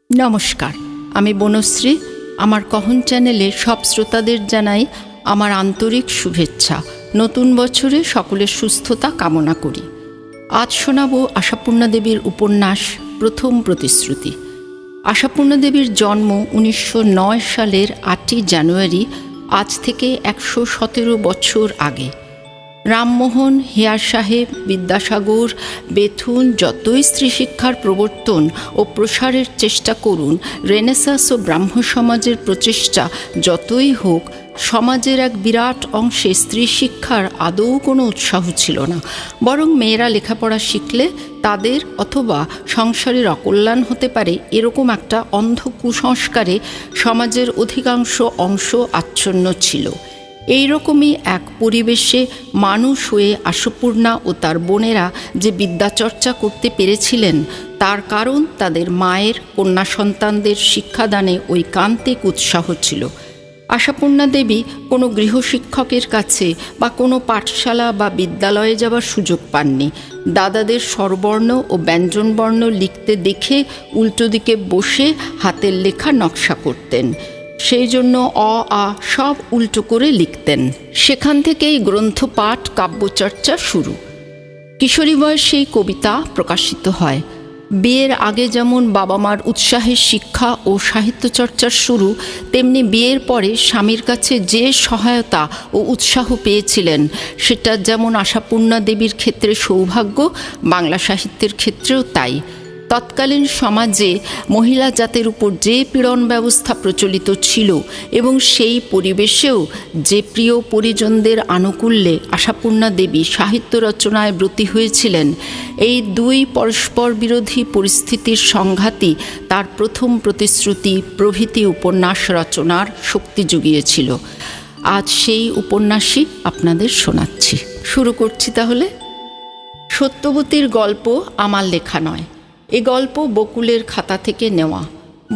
নমস্কার, আমি বনশ্রী। আমার কহন চ্যানেলে সব শ্রোতাদের জানাই আমার আন্তরিক শুভেচ্ছা। নতুন বছরে সকলের সুস্থতা কামনা করি। আজ শোনাব আশাপূর্ণা দেবীর উপন্যাস প্রথম প্রতিশ্রুতি। আশাপূর্ণা দেবীর জন্ম 1909 সালের 8ই জানুয়ারি, আজ থেকে 117 বছর আগে। রামমোহন, হেয়ার সাহেব, বিদ্যাসাগর, বেথুন যতই স্ত্রী শিক্ষার প্রবর্তন ও প্রসারের চেষ্টা করুন, রেনেসাঁস ও ব্রাহ্ম সমাজের প্রচেষ্টা যতই হোক, সমাজের এক বিরাট অংশে স্ত্রী শিক্ষার আদৌ কোনো উৎসাহ ছিল না। বরং মেয়েরা লেখাপড়া শিখলে তাদের অথবা সংসারের অকল্যাণ হতে পারে, এরকম একটা অন্ধ কুসংস্কারে সমাজের অধিকাংশ অংশ আচ্ছন্ন ছিল। এই রকমই এক পরিবেশে মানুষ হয়ে আশাপূর্ণা ও তার বোনেরা যে বিদ্যাচর্চা করতে পেরেছিলেন, তার কারণ তাদের মায়ের কন্যা সন্তানদের শিক্ষাদানে ঐকান্তিক উৎসাহ ছিল। আশাপূর্ণা দেবী কোনো গৃহশিক্ষকের কাছে বা কোনো পাঠশালা বা বিদ্যালয়ে যাওয়ার সুযোগ পাননি। দাদাদের স্বরবর্ণ ও ব্যঞ্জনবর্ণ লিখতে দেখে উল্টো দিকে বসে হাতের লেখা নকশা করতেন। সেই জন্য অ আ সব উল্টো করে লিখতেন। সেখান থেকেই গ্রন্থপাঠ, কাব্যচর্চা শুরু। কিশোরী বয়সেই কবিতা প্রকাশিত হয়। বিয়ের আগে যেমন বাবা মার উৎসাহের শিক্ষা ও সাহিত্যচর্চার শুরু, তেমনি বিয়ের পরে স্বামীর কাছে যে সহায়তা ও উৎসাহ পেয়েছিলেন, সেটা যেমন আশাপূর্ণা দেবীর ক্ষেত্রে সৌভাগ্য, বাংলা সাহিত্যের ক্ষেত্রেও তাই। তৎকালীন সমাজে মহিলা জাতের উপর যে পীড়ন ব্যবস্থা প্রচলিত ছিল এবং সেই পরিবেশেও যে প্রিয় পরিজনদের আনুকূল্যে আশাপূর্ণা দেবী সাহিত্য রচনায় ব্রতী হয়েছিলেন, এই দুই পরস্পর বিরোধী পরিস্থিতির সংঘাতই তার প্রথম প্রতিশ্রুতি প্রভৃতি উপন্যাস রচনার শক্তি জুগিয়েছিল। আজ সেই উপন্যাসই আপনাদের শোনাচ্ছি। শুরু করছি তাহলে। সত্যবতীর গল্প আমার লেখা নয়। এ গল্প বকুলের খাতা থেকে নেওয়া।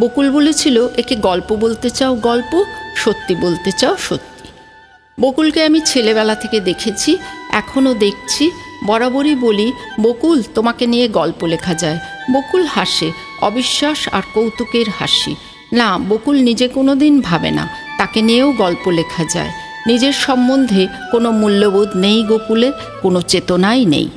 বকুল বলেছিল, একে গল্প বলতে চাও গল্প, সত্যি বলতে চাও সত্যি। বকুলকে আমি ছেলেবেলা থেকে দেখেছি, এখনও দেখছি। বরাবরই বলি, বকুল, তোমাকে নিয়ে গল্প লেখা যায়। বকুল হাসে, অবিশ্বাস আর কৌতুকের হাসি। না, বকুল নিজে কোনো দিন ভাবে না তাকে নিয়েও গল্প লেখা যায়। নিজের সম্বন্ধে কোনো মূল্যবোধ নেই বকুলের, কোনো চেতনাই নেই।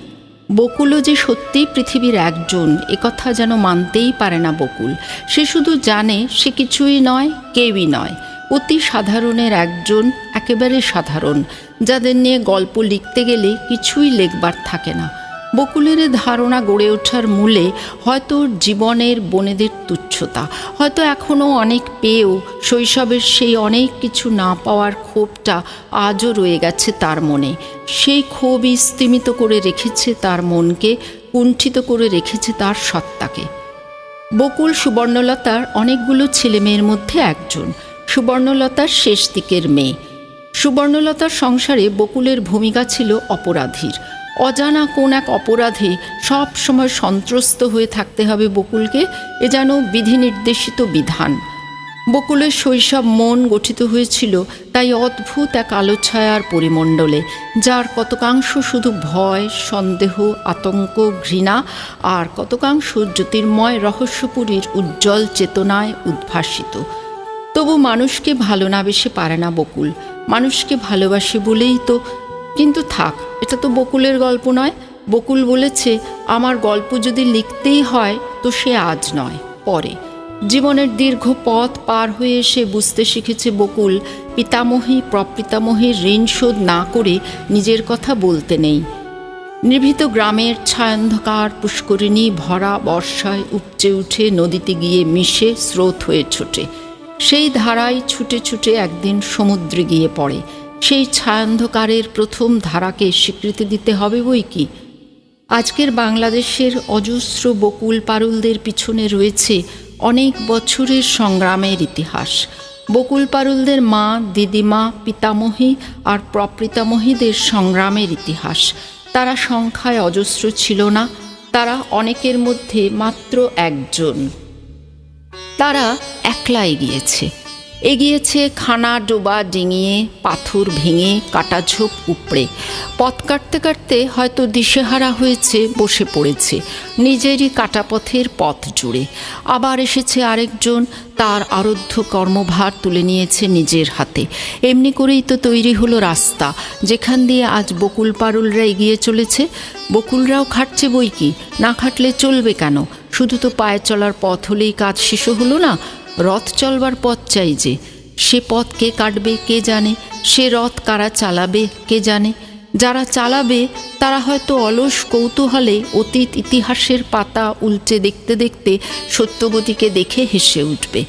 বকুলও যে সত্যি পৃথিবীর একজন, একথা যেন মানতেই পারে না বকুল। সে শুধু জানে সে কিছুই নয়, কেউই নয়, অতি সাধারণের একজন, একেবারে সাধারণ, যাদের নিয়ে গল্প লিখতে গেলে কিছুই লেখবার থাকে না। বকুলের ধারণা গড়ে ওঠার মূলে হয়তো জীবনের বনেদের তুচ্ছতা, হয়তো এখনও অনেক পেয়েও শৈশবের সেই অনেক কিছু না পাওয়ার ক্ষোভটা আজও রয়ে গেছে তার মনে। সেই ক্ষোভই স্তিমিত করে রেখেছে তার মনকে, কুণ্ঠিত করে রেখেছে তার সত্তাকে। বকুল সুবর্ণলতার অনেকগুলো ছেলেমেয়ের মধ্যে একজন। সুবর্ণলতার শেষ দিকের মেয়ে। সুবর্ণলতার সংসারে বকুলের ভূমিকা ছিল অপরাধীর। অজানা কোন এক অপরাধে সব সময় সন্ত্রস্ত হয়ে থাকতে হবে বকুলকে, এ যেন বিধি নির্দেশিত বিধান। বকুলের শৈশব মন গঠিত হয়েছিল তাই অদ্ভুত এক আলো ছায়ার পরিমণ্ডলে, যার কতকাংশ শুধু ভয়, সন্দেহ, আতঙ্ক, ঘৃণা, আর কতকাংশ জ্যোতির্ময় রহস্যপুরীর উজ্জ্বল চেতনায় উদ্ভাসিত। তবু মানুষকে ভালো না বেশে পারে না বকুল। মানুষকে ভালোবাসে বলেই তো। কিন্তু থাক, এটা তো বকুলের গল্প নয়। বকুল বলেছে, আমার গল্প যদি লিখতেই হয় তো সে আজ নয়, পরে। জীবনের দীর্ঘ পথ পার হয়ে এসে বুঝতে শিখেছে বকুল, পিতামহী প্রপিতামহীর ঋণ শোধ না করে নিজের কথা বলতে নেই। নিভৃত গ্রামের ছায়ান্ধকার পুষ্করিণী ভরা বর্ষায় উপচে উঠে নদীতে গিয়ে মিশে স্রোত হয়ে ছোটে। সেই ধারায় ছুটে ছুটে একদিন সমুদ্রে গিয়ে পড়ে। সেই ছায়ান্ধকারের প্রথম ধারাকে স্বীকৃতি দিতে হবে বই কি। আজকের বাংলাদেশের অজস্র বকুল পারুলদের পিছনে রয়েছে অনেক বছরের সংগ্রামের ইতিহাস। বকুল পারুলদের মা, দিদিমা, পিতামহী আর প্রপিতামহীদের সংগ্রামের ইতিহাস। তারা সংখ্যায় অজস্র ছিল না, তারা অনেকের মধ্যে মাত্র একজন। তারা একলা এগিয়েছে। এগিয়েছে খানা ডোবা ডিঙিয়ে, পাথর ভেঙে, কাটাঝোপ উপড়ে। পথ কাটতে কাটতে হয়তো দিশেহারা হয়েছে, বসে পড়েছে নিজেরই কাটা পথের পথ জুড়ে। আবার এসেছে আরেকজন, তার আরাধ্য কর্মভার তুলে নিয়েছে নিজের হাতে। এমনি করেই তো তৈরি হলো রাস্তা, যেখান দিয়ে আজ বকুল পারুলরা এগিয়ে চলেছে। বকুলরাও খাটছে বই কি, না খাটলে চলবে কেন? শুধু তো পায়ে চলার পথ হলেই কাজ শেষ হলো না, রথ চলবার পথ চাই যে। সে পথ কে কাটবে কে জানে, সে রথ কারা চালাবে কে জানে। যারা চালাবে তারা হয়তো অলস কৌতূহলে অতীত ইতিহাসের পাতা উল্টে দেখতে দেখতে সত্যবতীকে দেখে হেসে উঠবে।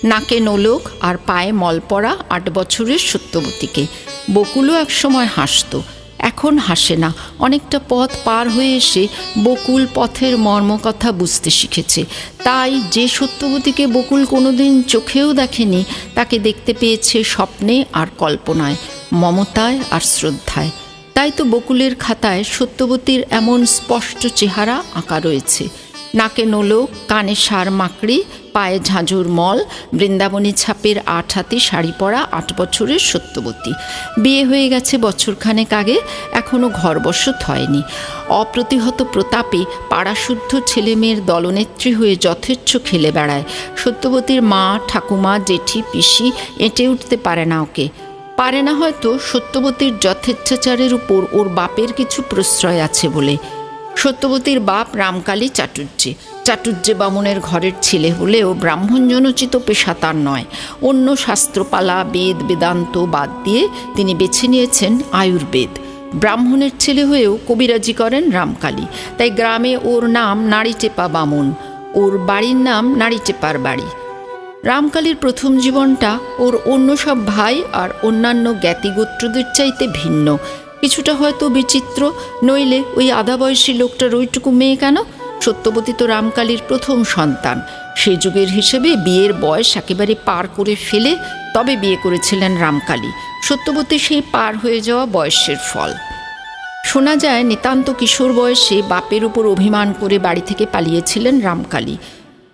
নাকে নোলক আর পায়ে মল পড়া 8 বছরের সত্যবতীকে। বকুলও একসময় হাসত, এখন হাসে না। অনেকটা পথ পার হয়ে এসে বকুল পথের মর্মকথা বুঝতে শিখেছে। তাই যে সত্যবতীকে বকুল কোনোদিন চোখেও দেখেনি, তাকে দেখতে পেয়েছে স্বপ্নে আর কল্পনায়, মমতায় আর শ্রদ্ধায়। তাই তো বকুলের খাতায় সত্যবতীর এমন স্পষ্ট চেহারা আঁকা রয়েছে। নাকে নোলক, কানে সার মাকড়ি, পায়ে ঝাঁঝুর মল, বৃন্দাবনী ছাপের 8 হাতি শাড়ি পরা 8 বছরের সত্যবতী। বিয়ে হয়ে গেছে বছরখানেক আগে, এখনও ঘর বসত হয়নি। অপ্রতিহত প্রতাপে পাড়াশুদ্ধ ছেলেমেয়ের দলনেত্রী হয়ে যথেচ্ছ খেলে বেড়ায়। সত্যবতীর মা, ঠাকুমা, জেঠি, পিসি এঁটে উঠতে পারে না ওকে। পারে না হয়তো সত্যবতীর যথেচ্ছাচারের উপর ওর বাপের কিছু প্রশ্রয় আছে বলে। সত্যবতীর বাপ রামকালী চাটুর্যে বামুনের ঘরের ছেলে হলেও ব্রাহ্মণজনোচিত পেশা তার নয়। অন্য শাস্ত্রপালা, বেদ বেদান্ত বাদ দিয়ে তিনি বেছে নিয়েছেন আয়ুর্বেদ। ব্রাহ্মণের ছেলে হয়েও কবিরাজি করেন রামকালী। তাই গ্রামে ওর নাম নাড়িটেপা বামুন, ওর বাড়ির নাম নাড়িটেপার বাড়ি। রামকালীর প্রথম জীবনটা ওর অন্য সব ভাই আর অন্যান্য জ্ঞাতিগোত্রদের চাইতে ভিন্ন, কিছুটা হয়তো বিচিত্র। নইলে ওই আধা বয়সী লোকটার ওইটুকু মেয়ে কেন? সত্যবতী তো রামকালীর প্রথম সন্তান। সে যুগের হিসেবে বিয়ের বয়স একেবারে পার করে ফেলে তবে বিয়ে করেছিলেন রামকালী। সত্যবতী সেই পার হয়ে যাওয়া বয়সের ফল। শোনা যায় নিতান্ত কিশোর বয়সে বাপের উপর অভিমান করে বাড়ি থেকে পালিয়েছিলেন রামকালী।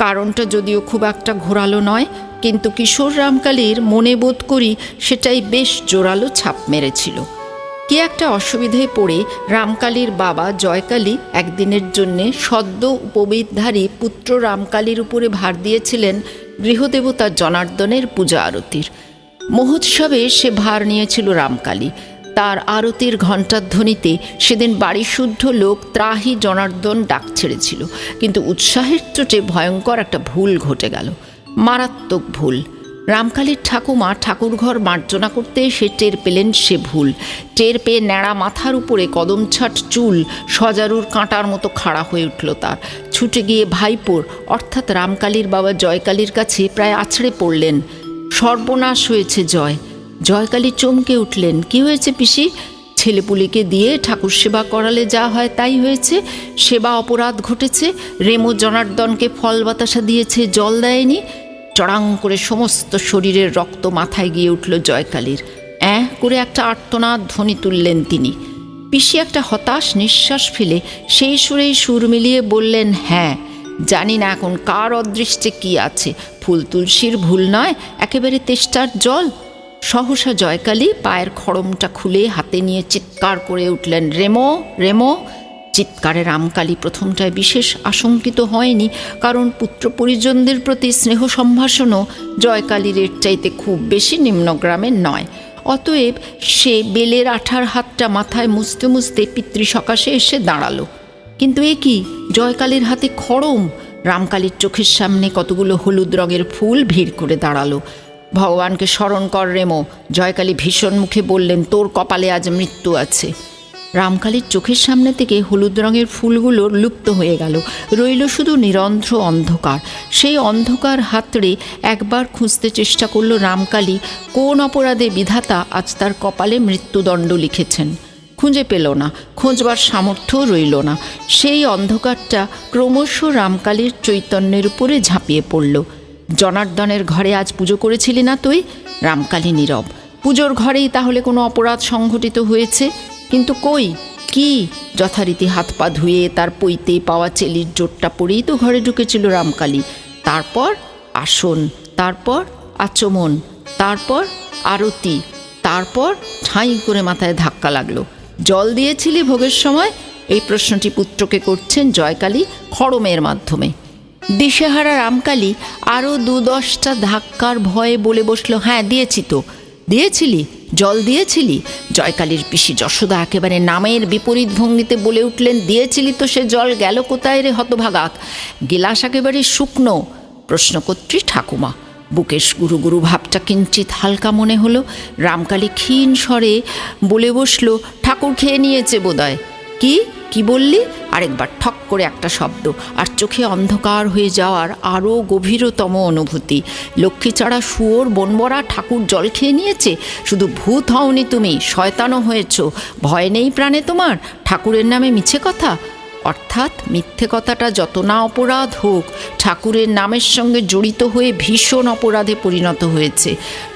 কারণটা যদিও খুব একটা ঘোরালো নয়, কিন্তু কিশোর রামকালীর মনে বোধ করি সেটাই বেশ জোরালো ছাপ মেরেছিল। কি একটা অসুবিধায় পড়ে রামকালীর বাবা জয়কালী একদিনের জন্যে সদ্য উপবিতধারী পুত্র রামকালীর উপরে ভার দিয়েছিলেন গৃহদেবতা জনার্দনের পূজা আরতির। মহোৎসবে সে ভার নিয়েছিল রামকালী। তার আরতির ঘণ্টাধ্বনিতে সেদিন বাড়িশুদ্ধ লোক ত্রাহি জনার্দন ডাক ছেড়েছিল। কিন্তু উৎসাহের চোটে ভয়ঙ্কর একটা ভুল ঘটে গেল, মারাত্মক ভুল। রামকালীর ঠাকুমা ঠাকুরঘর মার্জনা করতে এসে টের পেলেন সে ভুল। টের পেয়ে ন্যাড়া মাথার উপরে কদমছাট চুল সজারুর কাঁটার মতো খাড়া হয়ে উঠল তার। ছুটে গিয়ে ভাইপোর অর্থাৎ রামকালীর বাবা জয়কালীর কাছে প্রায় আছড়ে পড়লেন। সর্বনাশ হয়েছে জয়। জয়কালী চমকে উঠলেন। কি হয়েছে পিসি? ছেলেপুলিকে দিয়ে ঠাকুর সেবা করালে যা হয় তাই হয়েছে। সেবা অপরাধ ঘটেছে। রেমো জনার্দনকে ফল বাতাসা দিয়েছে, জল দেয়নি। চড়াং করে সমস্ত শরীরের রক্ত মাথায় গিয়ে উঠল জয়কালীর। করে একটা আর্তনাদ ধ্বনি তুললেন তিনি। পিসি একটা হতাশ নিঃশ্বাস ফেলে সেই সুরেই সুর মিলিয়ে বললেন, হ্যাঁ, জানি না এখন কার অদৃষ্টে কি আছে। ফুল তুলসীর ভুল নয়, একেবারে তেষ্টার জল। সহসা জয়কালী পায়ের খড়মটা খুলে হাতে নিয়ে চিৎকার করে উঠলেন, রেমো রেমো। চিৎকারে রামকালী প্রথমটায় বিশেষ আশঙ্কিত হয়নি, কারণ পুত্র পরিজনদের প্রতি স্নেহ সম্ভাষণও জয়কালীর এর চাইতে খুব বেশি নিম্নগ্রামের নয়। অতএব সে বেলের আঠার হাতটা মাথায় মুছতে মুছতে পিতৃসকাশে এসে দাঁড়ালো। কিন্তু এ কি, জয়কালীর হাতে খড়ম! রামকালীর চোখের সামনে কতগুলো হলুদ রঙের ফুল ভিড় করে দাঁড়ালো। ভগবানকে স্মরণ কর রেমো, জয়কালী ভীষণ মুখে বললেন, তোর কপালে আজ মৃত্যু আছে। রামকালীর চোখের সামনে থেকে হলুদ রঙের ফুলগুলো লুপ্ত হয়ে গেল, রইল শুধু নিরন্ধ্র অন্ধকার। সেই অন্ধকার হাতড়ে একবার খুঁজতে চেষ্টা করল রামকালী, কোন অপরাধে বিধাতা আজ তার কপালে মৃত্যুদণ্ড লিখেছেন। খুঁজে পেল না, খোঁজবার সামর্থ্যও রইল না। সেই অন্ধকারটা ক্রমশ রামকালীর চৈতন্যের উপরে ঝাঁপিয়ে পড়ল। জনার্দনের ঘরে আজ পুজো করেছিলি না তুই? রামকালী নীরব। পুজোর ঘরেই তাহলে কোনো অপরাধ সংঘটিত হয়েছে? কিন্তু কই, কি? যথারীতি হাত পা ধুয়ে তার পৈতে পাওয়া চেলির জোরটা পরেই তো ঘরে ঢুকেছিল রামকালী। তারপর আসন, তারপর আচমন, তারপর আরতি, তারপর ঠাঁই করে মাথায় ধাক্কা লাগলো। জল দিয়েছিলি ভোগের সময়? এই প্রশ্নটি পুত্রকে করছেন জয়কালী খড়মের মাধ্যমে। দিশেহারা রামকালী আরও 2-10টা ধাক্কার ভয়ে বলে বসল, হ্যাঁ দিয়েছি তো। দিয়েছিলি? জল দিয়েছিলি? জয়কালীর পিসি যশোদা একেবারে নামের বিপরীত ভঙ্গিতে বলে উঠলেন, দিয়েছিলি তো, সে জল গেল কোথায় রে হতভাগাক? গেলাস একেবারে শুকনো। প্রশ্নকর্ত্রী ঠাকুমা। বুকেশ গুরু গুরু ভাবটা কিঞ্চিত হালকা মনে হলো। রামকালী ক্ষীণ স্বরে বলে বসল, ঠাকুর খেয়ে নিয়েছে বোধহয়। কি বললি? আরেকবার ঠক করে একটা শব্দ, আর চোখে অন্ধকার হয়ে যাওয়ার আরও গভীরতম অনুভূতি। লক্ষ্মীছাড়া শুয়োর বনবরা ঠাকুর জল খেয়ে নিয়েছে? শুধু ভূত হওনি তুমি, শয়তানও হয়েছ। ভয় নেই প্রাণে তোমার? ঠাকুরের নামে মিছে কথা। অর্থাৎ মিথ্যে কথাটা যত না অপরাধ হোক, ঠাকুরের নামের সঙ্গে জড়িত হয়ে ভীষণ অপরাধে পরিণত হয়েছে।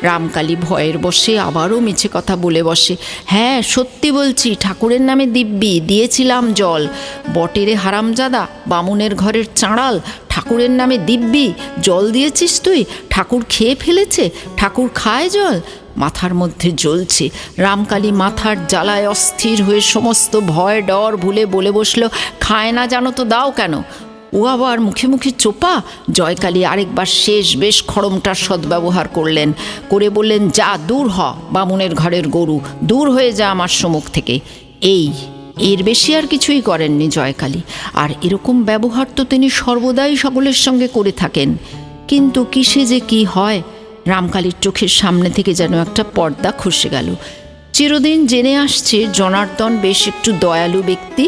রামকালী ভয়ের বশে আবারও মিছে কথা বলে বসে, হ্যাঁ সত্যি বলছি, ঠাকুরের নামে দিব্যি দিয়েছিলাম জল। বটেরে হারামজাদা, বামুনের ঘরের চাঁড়াল, ঠাকুরের নামে দিব্যি জল দিয়েছিস তুই? ঠাকুর খেয়ে ফেলেছে? ঠাকুর খায় জল? মাথার মধ্যে জ্বলছে। রামকালী মাথার জ্বালায় অস্থির হয়ে সমস্ত ভয় ডর ভুলে বলে বসল, খায় না জানো তো দাও কেন? ও আবার মুখে মুখে চোপা। জয়কালী আরেকবার শেষ বেশ খড়মটার সদ্ব্যবহার করলেন, করে বললেন, যা দূর হ বামুনের ঘরের গরু, দূর হয়ে যা আমার সম্মুখ থেকে। এর বেশি আর কিছুই করেননি জয়কালী। আর এরকম ব্যবহার তো তিনি সর্বদাই সকলের সঙ্গে করে থাকেন। কিন্তু কিসে যে কি হয়, রামকালীর চোখের সামনে থেকে যেন একটা পর্দা খসে গেল। চিরদিন জেনে আসছে জনার্দন বেশ একটু দয়ালু ব্যক্তি।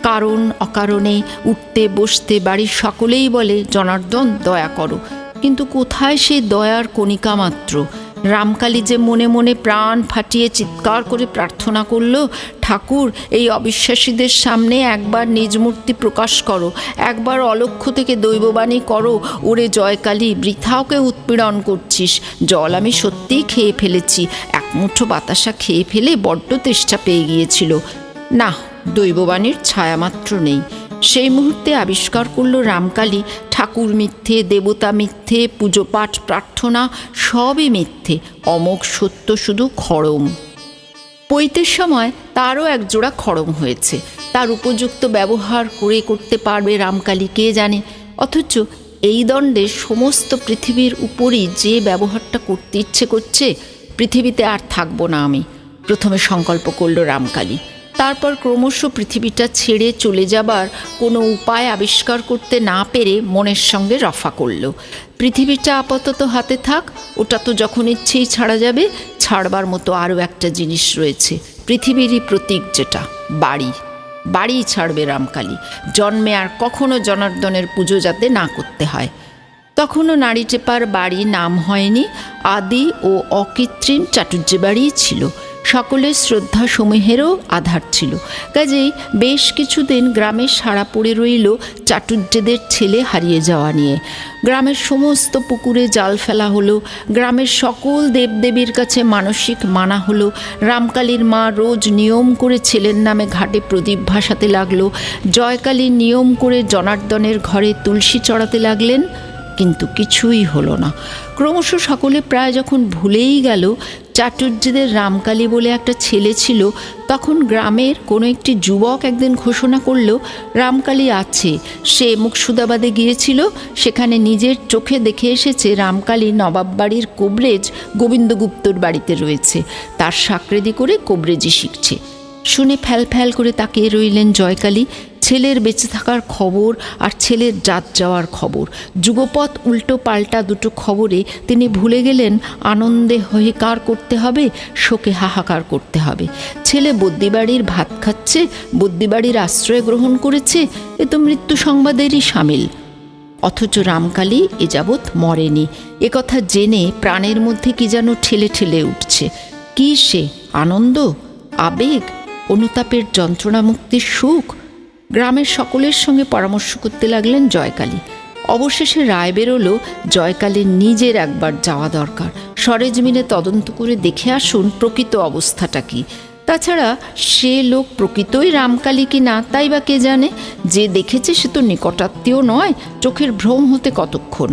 কারণ অকারণে উঠতে বসতে বাড়ির সকলেই বলে, জনার্দন দয়া করো। কিন্তু কোথায় সেই দয়ার কণিকা মাত্র? রামকালী যে মনে মনে প্রাণ ফাটিয়ে চিৎকার করে প্রার্থনা করল, ঠাকুর এই অবিশ্বাসীদের সামনে একবার নিজ মূর্তি প্রকাশ করো, একবার অলক্ষ্য থেকে দৈববাণী করো। ওরে জয়কালী, বৃথা ওকে উৎপীড়ন করছিস। জল আমি সত্যিই খেয়ে ফেলেছি, এক মুঠো বাতাসা খেয়ে ফেলে বড্ড তেষ্টা পেয়ে গিয়েছিল। না, দৈববাণীর ছায়ামাত্র নেই। সেই মুহূর্তে আবিষ্কার করল রামকালী, ঠাকুর মিথ্যে, দেবতা মিথ্যে, পুজো পাঠ প্রার্থনা সবই মিথ্যে, অমোঘ সত্য শুধু খড়ম। পৈতের সময় তারও একজোড়া খড়ম হয়েছে, তার উপযুক্ত ব্যবহার করতে পারবে রামকালী কে জানে। অথচ এই দণ্ডে সমস্ত পৃথিবীর উপরই যে ব্যবহারটা করতে ইচ্ছে করছে, পৃথিবীতে আর থাকবো না আমি, প্রথমে সংকল্প করল রামকালী। তারপর ক্রমশ পৃথিবীটা ছেড়ে চলে যাবার কোনো উপায় আবিষ্কার করতে না পেরে মনের সঙ্গে রফা করল, পৃথিবীটা আপাতত হাতে থাক, ওটা তো যখন ইচ্ছেই ছাড়া যাবে। ছাড়বার মতো আরও একটা জিনিস রয়েছে, পৃথিবীরই প্রতীক, যেটা বাড়ি ছাড়বে রামকালী। জন্মে আর কখনো জনার্দনের পুজো যাতে না করতে হয়। তখনও নাড়ি টেপার বাড়ি নাম হয়নি, আদি ও অকৃত্রিম চাটুর্যে বাড়িই ছিল, সকলের শ্রদ্ধা সমূহেরও আধার ছিল। কাজেই বেশ কিছুদিন গ্রামে সাড়া পড়ে রইল চাটুর্যেদের ছেলে হারিয়ে যাওয়া নিয়ে। গ্রামের সমস্ত পুকুরে জাল ফেলা হলো, গ্রামের সকল দেবদেবীর কাছে মানসিক মানা হলো। রামকালীর মা রোজ নিয়ম করে ছেলের নামে ঘাটে প্রদীপ ভাসাতে লাগলো। জয়কালী নিয়ম করে জনার্দনের ঘরে তুলসী চড়াতে লাগলেন, কিন্তু কিছুই হলো না। ক্রমশ সকলে প্রায় যখন ভুলেই গেল চাটুর্যেদের রামকালী বলে একটা ছেলে ছিল, তখন গ্রামের কোনো একটি যুবক একদিন ঘোষণা করল, রামকালী আছে। সে মুকসুদাবাদে গিয়েছিল, সেখানে নিজের চোখে দেখে এসেছে রামকালী নবাব বাড়ির কোবরেজ গোবিন্দগুপ্তর বাড়িতে রয়েছে, তার সাকরেদি করে কোবরেজি শিখছে। শুনে ফ্যাল করে তাকিয়ে রইলেন জয়কালী। ছেলের বেঁচে থাকার খবর আর ছেলের জাত যাওয়ার খবর, যুগপৎ উল্টো পাল্টা দুটো খবরে তিনি ভুলে গেলেন আনন্দে হহিকার করতে হবে, শোকে হাহাকার করতে হবে। ছেলে বদ্যিবাড়ির ভাত খাচ্ছে, বদ্যিবাড়ির আশ্রয় গ্রহণ করেছে, এ তো মৃত্যু সংবাদেরই সামিল। অথচ রামকালী এ যাবৎ মরেনি, একথা জেনে প্রাণের মধ্যে কি যেন ঠেলে ঠেলে উঠছে। কি সে আনন্দ, আবেগ, অনুতাপের যন্ত্রণা মুক্তির সুখ? গ্রামের সকলের সঙ্গে পরামর্শ করতে লাগলেন জয়কালী। অবশেষে রায় বেরোলো জয়কালীর নিজের একবার যাওয়া দরকার, সরেজমিনে তদন্ত করে দেখে আসুন প্রকৃত অবস্থাটা কি। তাছাড়া সে লোক প্রকৃতই রামকালী কি না তাই বা কে জানে, যে দেখেছে সে তো নিকটাত্মীয় নয়, চোখের ভ্রম হতে কতক্ষণ।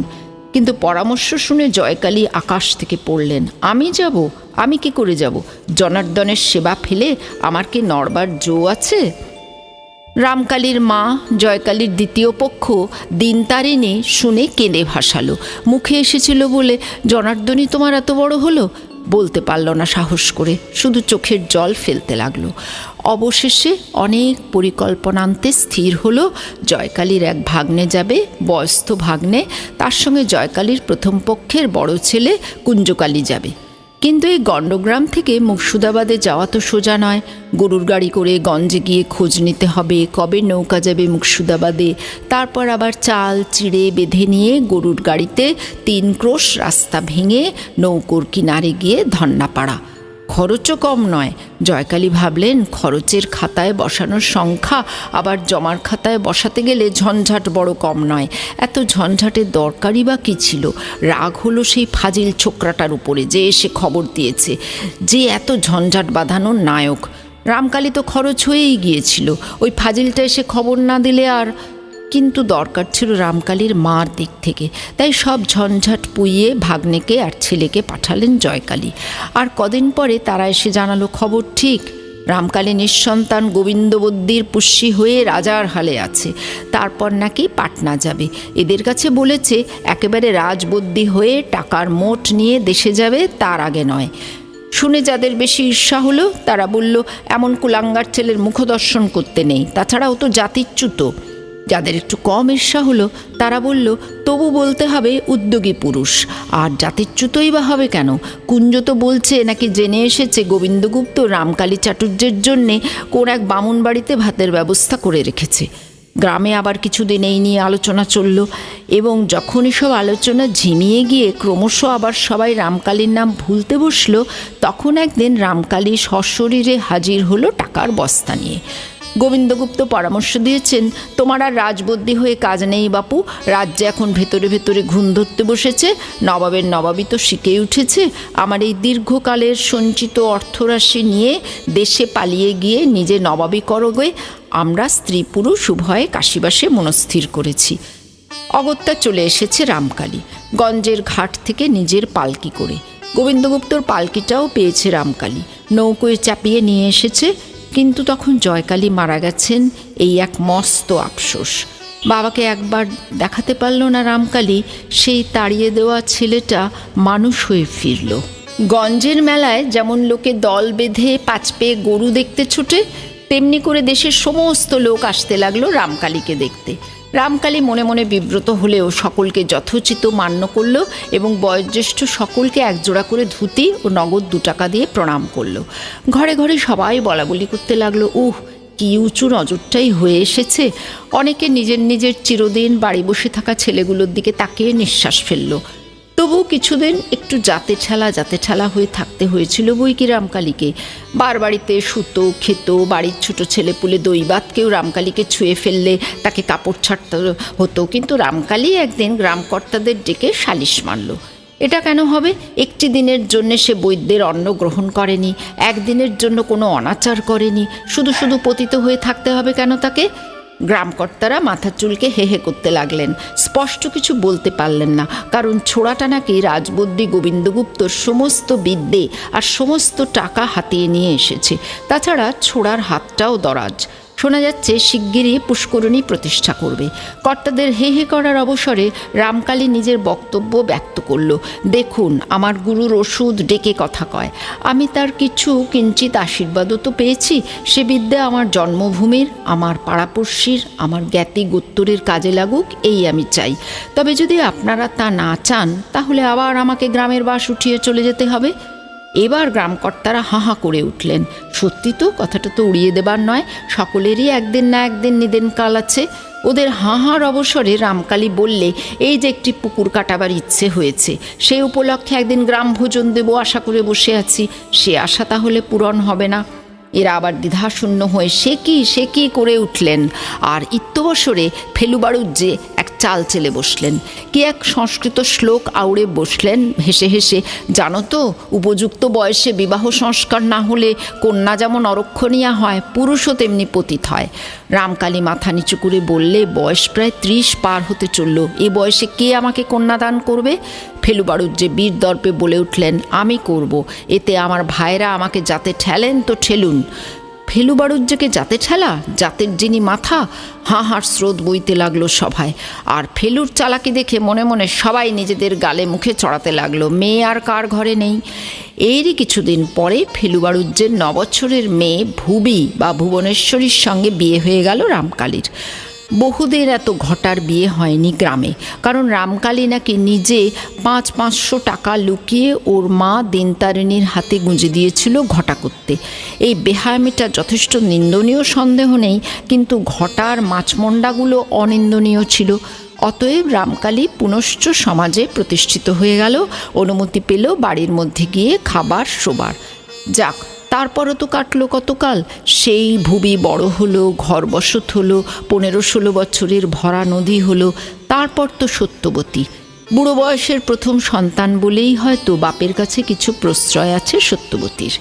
কিন্তু পরামর্শ শুনে জয়কালী আকাশ থেকে পড়লেন। আমি যাব? আমি কি করে যাব? জনার্দনের সেবা ফেলে আমার কি নড়বার জো আছে? রামকালীর মা, জয়কালীর দ্বিতীয় পক্ষ, দিনতারিণী শুনে কেঁদে ভাসালো। মুখে এসেছিল বলে জনার্দনই তোমার এত বড় হলো? বলতে পারল না সাহস করে, শুধু চোখের জল ফেলতে লাগলো। অবশেষে অনেক পরিকল্পনান্তে স্থির হলো জয়কালীর এক ভাগ্নে যাবে, বয়স্ক ভাগ্নে, তার সঙ্গে জয়কালীর প্রথম পক্ষের বড় ছেলে কুঞ্জকালী যাবে। কিন্তু এই গণ্ডগ্রাম থেকে মুর্শিদাবাদে যাওয়া তো সোজা নয়। গরুর গাড়ি করে গঞ্জে গিয়ে খোঁজ নিতে হবে কবে নৌকা যাবে মুর্শিদাবাদে, তারপর আবার চাল চিড়ে বেঁধে নিয়ে গরুর গাড়িতে 3 ক্রোশ রাস্তা ভেঙে নৌকোর কিনারে গিয়ে ধন্যাপাড়া। খরচও কম নয়। জয়কালী ভাবলেন, খরচের খাতায় বসানোর সংখ্যা আবার জমার খাতায় বসাতে গেলে ঝঞ্ঝাট বড় কম নয়। এত ঝঞ্ঝাটের দরকারই বা কী ছিল? রাগ হলো সেই ফাজিল ছোকরাটার উপরে যে এসে খবর দিয়েছে, যে এত ঝঞ্ঝাট বাঁধানোর নায়ক। রামকালী তো খরচ হয়েই গিয়েছিল, ওই ফাজিলটা এসে খবর না দিলে আর। কিন্তু দরকার ছিল রামকালীর মার দিক থেকে, তাই সব ঝঞ্ঝাট পুইয়ে ভাগ্নেকে আর ছেলেকে পাঠালেন জয়কালী। আর কদিন পরে তারা এসে জানালো খবর ঠিক। রামকালী নিঃসন্তান গোবিন্দবদ্যির পুষ্যি হয়ে রাজার হালে আছে। তারপর নাকি পাটনা যাবে। এদের কাছে বলেছে একেবারে রাজবদ্যি হয়ে টাকার মোট নিয়ে দেশে যাবে, তার আগে নয়। শুনে যাদের বেশি ঈর্ষা হলো তারা বলল, এমন কুলাঙ্গার ছেলের মুখদর্শন করতে নেই, তাছাড়াও তো জাতিচ্যুত। যাদের একটু কম ঈর্ষা হলো তারা বলল, তবু বলতে হবে উদ্যোগী পুরুষ। আর জাতিচ্যুতই বা হবে কেন? কুঞ্জ তো বলছে নাকি জেনে এসেছে গোবিন্দগুপ্ত রামকালী চাটুর্যের জন্যে কোন এক বামুন বাড়িতে ভাতের ব্যবস্থা করে রেখেছে। গ্রামে আবার কিছুদিন এই নিয়ে আলোচনা চলল, এবং যখন এসব আলোচনা ঝিমিয়ে গিয়ে ক্রমশ আবার সবাই রামকালীর নাম ভুলতে বসল, তখন একদিন রামকালী সশরীরে হাজির হলো টাকার বস্তা নিয়ে। গোবিন্দগুপ্ত পরামর্শ দিয়েছেন, তোমার আর রাজবদ্যি হয়ে কাজ নেই বাপু, রাজ্যে এখন ভেতরে ভেতরে ঘুণ ধরতে বসেছে, নবাবের নবাবই তো শিখেই উঠেছে। আমার এই দীর্ঘকালের সঞ্চিত অর্থরাশি নিয়ে দেশে পালিয়ে গিয়ে নিজে নবাবী করগে আমরা স্ত্রী পুরুষ উভয়ে কাশীবাসে মনস্থির করেছি। অগত্যা চলে এসেছে রামকালী, গঞ্জের ঘাট থেকে নিজের পালকি করে। গোবিন্দগুপ্তর পালকিটাও পেয়েছে রামকালী, নৌকোয় চাপিয়ে নিয়ে এসেছে। কিন্তু তখন জয়কালী মারা গেছেন, এই এক মস্ত আফসোস। বাবাকে একবার দেখাতে পারল না রামকালী, সেই তাড়িয়ে দেওয়া ছেলেটা মানুষ হয়ে ফিরল। গঞ্জের মেলায় যেমন লোকে দল বেঁধে 5 পেয়ে গরু দেখতে ছুটে, তেমনি করে দেশের সমস্ত লোক আসতে লাগলো রামকালীকে দেখতে। রামকালী মনে মনে বিব্রত হলেও সকলকে যথোচিত মান্য করল এবং বয়োজ্যেষ্ঠ সকলকে একজোড়া করে ধুতি ও নগদ 2 টাকা দিয়ে প্রণাম করল। ঘরে ঘরে সবাই বলাবলি করতে লাগলো, কি উঁচু নজরটাই হয়ে এসেছে। অনেকে নিজের নিজের চিরদিন বাড়ি বসে থাকা ছেলেগুলোর দিকে তাকিয়ে নিঃশ্বাস ফেলল। তবু কিছুদিন একটু জাতে ঠেলা হয়ে থাকতে হয়েছিল বই কি রামকালীকে। বাড়িতে শুতো খেতো, বাড়ির ছোটো ছেলেপুলে দৈবাতকেও রামকালীকে ছুঁয়ে ফেললে তাকে কাপড় ছাড়তে হতো। কিন্তু রামকালী একদিন গ্রামকর্তাদের ডেকে সালিশ মারল। এটা কেন হবে? একটি দিনের জন্য সে বৈদ্যের অন্ন গ্রহণ করেনি, একদিনের জন্য কোনো অনাচার করেনি, শুধু শুধু পতিত হয়ে থাকতে হবে কেন তাকে? গ্রামকর্তারা মাথা চুলকে হে হে করতে লাগলেন। স্পষ্ট কিছু বলতে পারলেন না, কারণ ছোড়াটা নাকি রাজবদ্যি গোবিন্দগুপ্তর সমস্ত বিদ্যে আর সমস্ত টাকা হাতিয়ে নিয়ে এসেছে। তাছাড়া ছোড়ার হাতটাও দরাজ। শোনা যাচ্ছে শিগগিরই পুষ্করণী প্রতিষ্ঠা করবে। কর্তাদের হে হে করার অবসরে রামকালী নিজের বক্তব্য ব্যক্ত করল। দেখুন, আমার গুরুর ওষুধ ডেকে কথা কয়। আমি তার কিছু কিঞ্চিত আশীর্বাদও তো পেয়েছি। সে বিদ্যা আমার জন্মভূমির, আমার পাড়াপড়শির, আমার জ্ঞাতি গোত্তরের কাজে লাগুক, এই আমি চাই। তবে যদি আপনারা তা না চান, তাহলে আবার আমাকে গ্রামের বাস উঠিয়ে চলে যেতে হবে। এবার গ্রামকর্তারা হাহা করে উঠলেন। সত্যি তো, কথাটা তো উড়িয়ে দেবার নয়। সকলেরই একদিন না একদিন নিদেন কাল আছে। ওদের হাহার অবসরে রামকালী বললে, এই যে একটি পুকুর কাটাবার ইচ্ছে হয়েছে, সেই উপলক্ষে একদিন গ্রাম ভোজন দেব আশা করে বসে আছি। সে আশা তাহলে পূরণ হবে না? এরা আবার দ্বিধাশূন্য হয়ে সে কি করে উঠলেন। আর ইত্যবসরে ফেলুবাড়ুজ্জে এক চাল চেলে বসলেন। কি এক সংস্কৃত শ্লোক আউড়ে বসলেন হেসে হেসে। জানো তো, উপযুক্ত বয়সে বিবাহ সংস্কার না হলে কন্যা যেমন অরক্ষণীয়া হয়, পুরুষও তেমনি পতিত হয়। রামকালী মাথা নিচু করে বললে, বয়স প্রায় 30 পার হতে চলল, এ বয়সে কে আমাকে কন্যাদান করবে? ফেলুবাড়ুর যে বীর দর্পে বলে উঠলেন, আমি করব, এতে আমার ভাইরা আমাকে যাতে ঠেলেন তো ঠেলুন। ফেলুবাড়ুজ্জেকে যাতে ঠেলা, জাতের যিনি মাথা। হাঁ স্রোত বইতে লাগলো সভায়। আর ফেলুর চালাকি দেখে মনে মনে সবাই নিজেদের গালে মুখে চড়াতে লাগলো, মেয়ে আর কার ঘরে নেই। এরই কিছুদিন পরে ফেলুবাড়ুজ্জের 9 বছরের মেয়ে ভুবি বা ভুবনেশ্বরীর সঙ্গে বিয়ে হয়ে গেল রামকালীর। বহুদের এত ঘটার বিয়ে হয়নি গ্রামে, কারণ রামকালী নাকি নিজে 500 টাকা লুকিয়ে ওর মা দিনতারিণীর হাতে গুঁজে দিয়েছিল ঘটা করতে। এই বেহায়ামিটা যথেষ্ট নিন্দনীয় সন্দেহ নেই, কিন্তু ঘটার মাছমন্ডাগুলো অনিন্দনীয় ছিল। অতএব রামকালী পুনশ্চ সমাজে প্রতিষ্ঠিত হয়ে গেল, অনুমতি পেল বাড়ির মধ্যে গিয়ে খাবার শোবার। যাক, তারপরও তো কাটলো কতকাল। সেই ভুবি বড় হলো, ঘর বসত হলো, 15-16 বছরের ভরা নদী হলো। তারপর তো সত্যবতী। বুড়ো বয়সের প্রথম সন্তান বলেই হয়তো বাপের কাছে কিছু প্রশ্রয় আছে সত্যবতীর।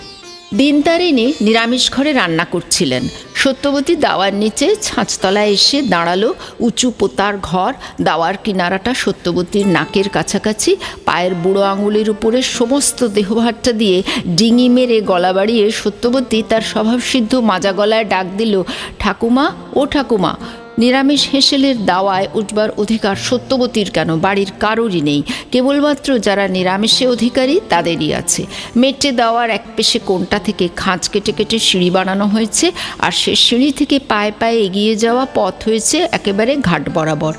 দিনতারিণী নিরামিষ ঘরে রান্না করছিলেন। সত্যবতী দাওয়ার নিচে ছাঁচতলায় এসে দাঁড়ালো। উঁচু পোতার ঘর, দাওয়ার কিনারাটা সত্যবতীর নাকের কাছাকাছি। পায়ের বুড়ো আঙুলের উপরে সমস্ত দেহভারটা দিয়ে ডিঙি মেরে গলা বাড়িয়ে সত্যবতী তার স্বভাবসিদ্ধ মাজা গলায় ডাক দিল, ঠাকুমা, ও ঠাকুমা। নিরামিষ হেঁসেলের দাওয়ায় উঠবার অধিকার সত্যবতীর কেন, বাড়ির কারোরই নেই। কেবলমাত্র যারা নিরামিষে অধিকারী তাদেরই আছে। মেটে দাওয়ার এক পেশে কোণটা থেকে খাঁজ কেটে কেটে সিঁড়ি বানানো হয়েছে, আর সে সিঁড়ি থেকে পায়ে পায়ে এগিয়ে যাওয়া পথ হয়েছে একেবারে ঘাট বরাবর।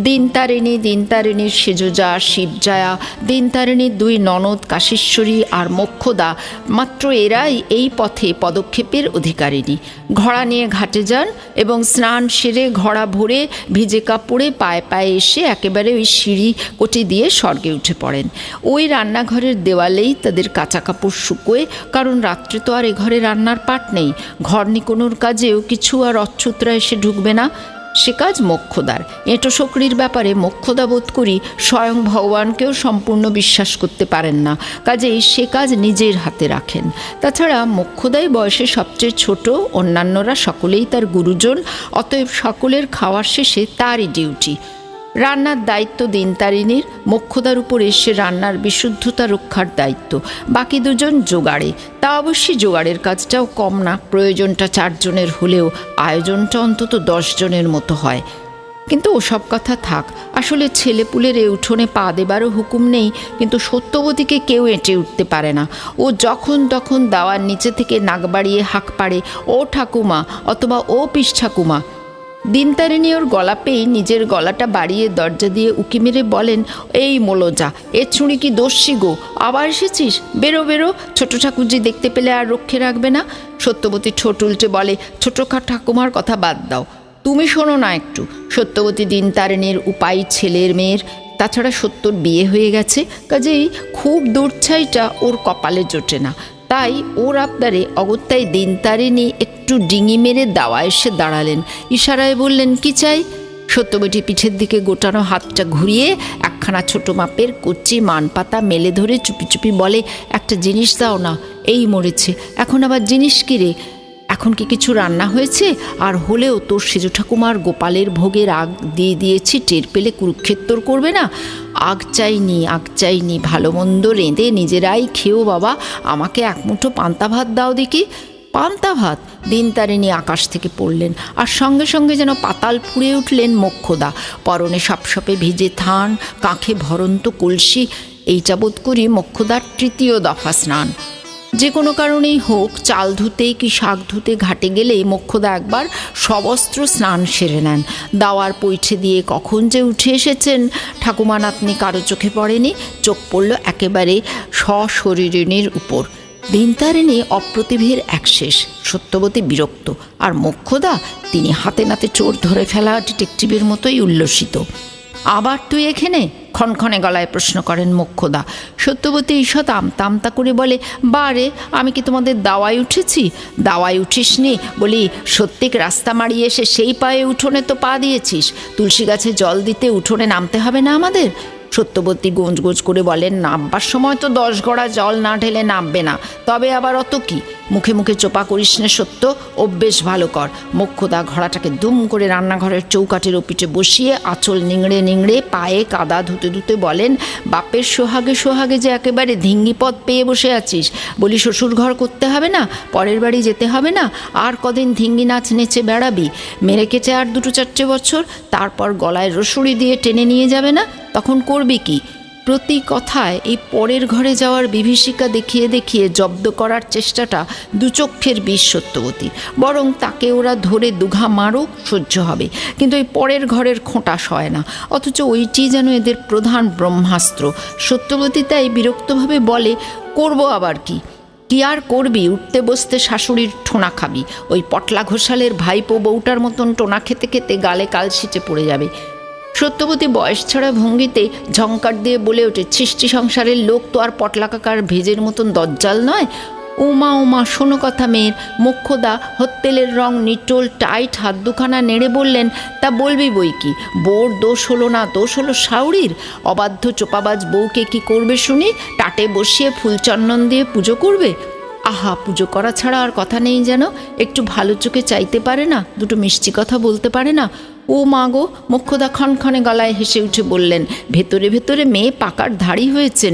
দিনতারিণীর সেজজা শিবজায়া, দিনতারিণীর 2 ননদ কাশীশ্বরী আর মোক্ষদা, মাত্র এরাই এই পথে পদক্ষেপের অধিকারিণী। ঘোড়া নিয়ে ঘাটে যান এবং স্নান সেরে ঘোড়া ভরে ভিজে কাপড়ে পায়ে পায়ে এসে একেবারে ওই সিঁড়ি কোটি দিয়ে স্বর্গে উঠে পড়েন। ওই রান্নাঘরের দেওয়ালেই তাদের কাঁচা কাপড় শুকোয়, কারণ রাত্রে তো আর এ ঘরে রান্নার পাট নেই। ঘর নিকোনোর কাজেও কিছু আর অচ্ছুতরা এসে ঢুকবে না, সে কাজ মোক্ষদার। এঁটো শকরির ব্যাপারে মোক্ষদা বোধ করি স্বয়ং ভগবানকেও সম্পূর্ণ বিশ্বাস করতে পারেন না, কাজেই সে কাজ নিজের হাতে রাখেন। তাছাড়া মোক্ষদাই বয়সে সবচেয়ে ছোট, অন্যান্যরা সকলেই তার গুরুজন, অতএব সকলের খাওয়ার শেষে তারই ডিউটি। রান্নার দায়িত্ব দিনতারিণীর, মোক্ষদার উপর এসে রান্নার বিশুদ্ধতা রক্ষার দায়িত্ব। বাকি 2 জন জোগাড়ে। তা অবশ্যই জোগাড়ের কাজটাও কম না, প্রয়োজনটা 4 জনের হলেও আয়োজনটা অন্তত 10 জনের মতো হয়। কিন্তু ওসব কথা থাক, আসলে ছেলেপুলের এ উঠোনে পা দেবারও হুকুম নেই, কিন্তু সত্যবতীকে কেউ এঁটে উঠতে পারে না। ও যখন তখন দাওয়ার নিচে থেকে নাক বাড়িয়ে হাঁক পাড়ে, ও ঠাকুমা, অথবা ও পিস ঠাকুমা। দিনতারিণী ওর গলা পেয়ে নিজের গলাটা বাড়িয়ে দরজা দিয়ে উকি মেরে বলেন, এই মোলোজা, এ ছুঁড়ি কি দোষী গো, আবার এসেছিস? বেরো বেরো, ছোট ঠাকুরজি দেখতে পেলে আর রক্ষে রাখবে না। সত্যবতী ঠোঁট উল্টে বলে, ছোট ঠাকুমার কথা বাদ দাও, তুমি শোনো না একটু। সত্যবতী দিনতারিণীর উপায়ী ছেলের মেয়ের, তাছাড়া সত্যর বিয়ে হয়ে গেছে, কাজেই খুব দূরছাইটা ওর কপালে জোটে না। তাই ওর আবদারে অগত্যায় দিনতারিণী একটু ডিঙি মেরে দাওয়া এসে দাঁড়ালেন। ইশারায় বললেন, কি চাই? সত্যবতী পিঠের দিকে গোটানো হাতটা ঘুরিয়ে একখানা ছোট মাপের কচি মানপাতা মেলে ধরে চুপি চুপি বলে, একটা জিনিস দাও না, এই মরেছে। এখন আবার জিনিস কি রে? এখন কি কিছু রান্না হয়েছে? আর হলেও তোর সেজ ঠাকুমার গোপালের ভোগের আগ দিয়ে দিয়েছি, টের পেলে কুরুক্ষেত্তর করবে না? আগ চাইনি, ভালো মন্দ রেঁধে নিজেরাই খেও বাবা, আমাকে 1 মুঠো পান্তা ভাত দাও দেখি। পান্তা ভাত? দিনতারিণী আকাশ থেকে পড়লেন, আর সঙ্গে সঙ্গে যেন পাতাল ফুঁড়ে উঠলেন মোক্ষদা। পরনে সপসপে ভিজে থান, কাঁখে ভরন্ত কলসি। এই যাবৎ করি মোক্ষদার 3য় দফা স্নান। যে কোনো কারণেই হোক, চাল ধুতে কি শাক ধুতে ঘাটে গেলেই মোক্ষদা একবার সবস্ত্র স্নান সেরে নেন। দাওয়ার পৈঠে দিয়ে কখন যে উঠে এসেছেন ঠাকুমা নাতনি কারো চোখে পড়েনি, চোখ পড়ল একেবারে সশরীরিণীর উপর। দিনতারিণী অপ্রতিভের একশেষ, সত্যবতী বিরক্ত, আর মোক্ষদা তিনি হাতে নাতে চোর ধরে ফেলা ডিটেকটিভের মতোই উল্লসিত। আবার তুই এখানে? ক্ষণক্ষণে গলায় প্রশ্ন করেন মোক্ষদা। সত্যবতী ঈষৎ আমতা করে বলে, বারে, আমি কি তোমাদের দাওয়ায় উঠেছি? দাওয়ায় উঠিসনি বলি সত্যিক রাস্তা মাড়িয়ে এসে সেই পায়ে উঠোনে তো পা দিয়েছিস। তুলসী গাছে জল দিতে উঠোনে নামতে হবে না আমাদের? সত্যবতী গোঁজ করে বলেন, নামবার সময় তো 10 গড়া জল না ঢেলে নামবে না, তবে আবার অত কি? মুখে মুখে চোপা করিস নে সত্য, অভ্যেস ভালো কর। মোক্ষদা ঘোড়াটাকে দুম করে রান্নাঘরের চৌকাঠের ওপিঠে বসিয়ে আঁচল নিংড়ে নিংড়ে পায়ে কাদা ধুতে ধুতে বলেন, বাপের সোহাগে সোহাগে যে একেবারে ধিঙ্গিপদ পেয়ে বসে আছিস। বলি শ্বশুর ঘর করতে হবে না, পরের বাড়ি যেতে হবে না, আর কদিন ধিঙ্গি নাচ নেচে বেড়াবি, মেরে কেটে আর 2-4 বছর, তারপর গলায় রসুড়ি দিয়ে টেনে নিয়ে যাবে না, তখন করবি কি? প্রতি কথায় এই পরের ঘরে যাওয়ার বিভীষিকা দেখিয়ে দেখিয়ে জব্দ করার চেষ্টাটা দুচক্ষের বিষ সত্যবতী। বরং তাকে ওরা ধরে দুঘা মারুক, সহ্য হবে, কিন্তু এই পরের ঘরের খোঁটা সয় না। অথচ ওইটি যেন এদের প্রধান ব্রহ্মাস্ত্র। সত্যবতী তাই বিরক্তভাবে বলে, করব আবার কি? কি আর করবি? উঠতে বসতে শাশুড়ির ঠোনা খাবি। ওই পটলা ঘোষালের ভাইপো বউটার মতন টোনা খেতে খেতে গালে কালশিটে পড়ে যাবে। সত্যবতী বয়স ছাড়া ভঙ্গিতে ঝংকার দিয়ে বলে ওঠে, সৃষ্টি সংসারের লোক তো আর পটলা কাকার ভেজের মতন দজ্জাল নয়। ওমা ওমা, শোনো কথা মেয়ের। মোক্ষদা হত্তেলের রং নিটোল টাইট হাত দুখানা নেড়ে বললেন, তা বলবি বই কি? বউর দোষ হলো না, দোষ হলো শাউরির। অবাধ্য চোপাবাজ বউকে কি করবে শুনি? টাটে বসিয়ে ফুলচন্দন দিয়ে পুজো করবে? আহা, পুজো করা ছাড়া আর কথা নেই যেন। একটু ভালো চোখে চাইতে পারে না, দুটো মিষ্টি কথা বলতে পারে না? ও মা গো! মোক্ষদা ক্ষণক্ষণে গলায় হেসে উঠে বললেন, ভেতরে ভেতরে মেয়ে পাকার ধাড়ি হয়েছেন।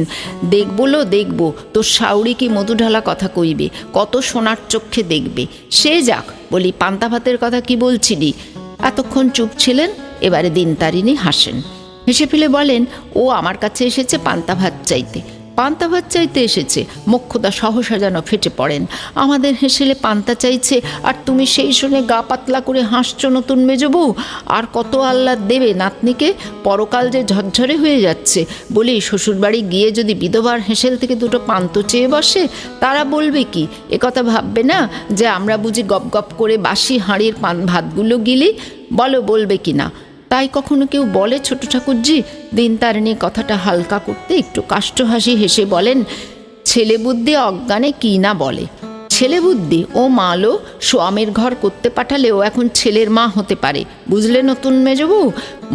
দেখবো লো দেখবো, তোর শাউরি কি মধু ঢালা কথা কইবে, কত সোনার চক্ষে দেখবে। সে যাক, বলি পান্তা ভাতের কথা কি বলছিলি? এতক্ষণ চুপ ছিলেন, এবারে দিনতারিণী হাসেন। হেসে ফেলে বলেন, ও আমার কাছে এসেছে পান্তা ভাত চাইতে। পান্তা ভাত চাইতে এসেছে? মোক্ষদা সহসা যেন ফেটে পড়েন। আমাদের হেসেলে পান্তা চাইছে, আর তুমি সেই শুনে গা পাতলা করে হাসছো নতুন মেজো বউ। আর কত আহ্লাদ দেবে নাতনিকে, পরকাল যে ঝরঝরে হয়ে যাচ্ছে। বলি, শ্বশুরবাড়ি গিয়ে যদি বিধবার হেসেল থেকে দুটো পান্ত চেয়ে বসে, তারা বলবে কি? একথা ভাববে না যে আমরা বুঝি গপ গপ করে বাসি হাঁড়ির ভাতগুলো গিলি? বলো, বলবে কি না? তাই কখনো কেউ বলে ছোট ঠাকুরজি? দিনতারিণী কথাটা হালকা করতে একটু কাষ্ঠ হাসি হেসে বলেন, ছেলে বুদ্ধি অজ্ঞানে কি না বলে। ছেলে বুদ্ধি? ও মালো, স্বামীর ঘর করতে পাঠালেও এখন ছেলের মা হতে পারে, বুঝলে নতুন মেজবউ?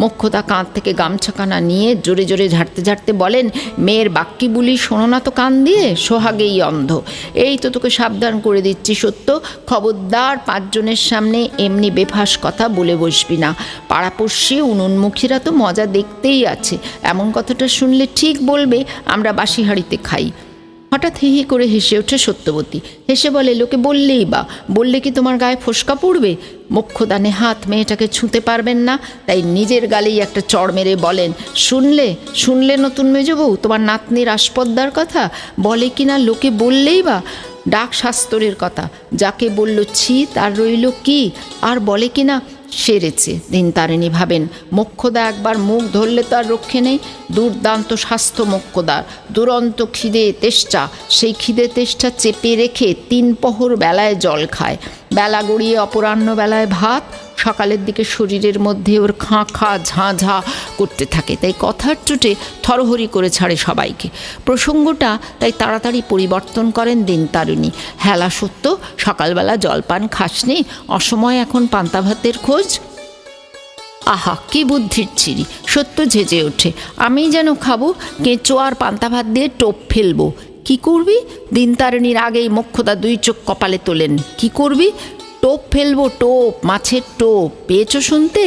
মোক্ষদা কাঁধ থেকে গামছাখানা নিয়ে জোরে জোরে ঝাড়তে ঝাড়তে বলেন, মেয়ের বাক্যি বুলি শোনো না তো কান দিয়ে, সোহাগেই অন্ধ। এই তো তোকে সাবধান করে দিচ্ছি সত্য, খবরদার 5 জনের সামনে এমনি বেফাস কথা বলে বসবি না। পাড়াপড়শি উনুনমুখীরা তো মজা দেখতেই আছে, এমন কথাটা শুনলে ঠিক বলবে আমরা বাসি হাঁড়িতে খাই। হঠাৎ হি হি করে হেসে ওঠে সত্যবতী। হেসে বলে, লোকে বললেই বা, বললে কি তোমার গায়ে ফোসকা পড়বে? মোক্ষদা নেহাত মেয়েটাকে ছুঁতে পারবেন না, তাই নিজের গালেই একটা চড় মেরে বলেন, শুনলে নতুন মেজবউ তোমার নাতনির আসপদ্দার কথা? বলে কি না লোকে বললেই বা, ডাক শাস্তরের কথা। যাকে বলল ছি, তার রইল কি? আর বলে কি না সেরেছে। দিনতারিণী ভাবেন, মোক্ষদা একবার মুখ ধরলে তো আর রক্ষে নেই। দুর্দান্ত স্বাস্থ্য মোক্ষদার, দুরন্ত খিদে তেষ্টা। সেই খিদে তেষ্টা চেপে রেখে 3 প্রহর বেলায় জল খায়, বেলা গড়িয়ে অপরাহ্ন বেলায় ভাত। সকালের দিকে শরীরের মধ্যে ওর খাঁ খাঁ ঝাঁ ঝাঁ করতে থাকে, তাই কথার চোটে থরহরি করে ছাড়ে সবাইকে। প্রসঙ্গটা তাই তাড়াতাড়ি পরিবর্তন করেন দিনতারিণী। হেলা সত্য, সকালবেলা জলপান খাসনি, অসময় এখন পান্তা ভাতের খোঁজ? আহা, কি বুদ্ধির চিড়ি! সত্য ঝেঁজে ওঠে, আমি যেন খাবো কেঁচো আর পান্তা ভাত দিয়ে টোপ ফেলবো। কি করবি? দিনতারিণীর আগেই মোক্ষদা 2 চোখ কপালে তোলেন। কি করবি? টোপ ফেলবো, টোপ, মাছের টোপ। পেয়েছো শুনতে?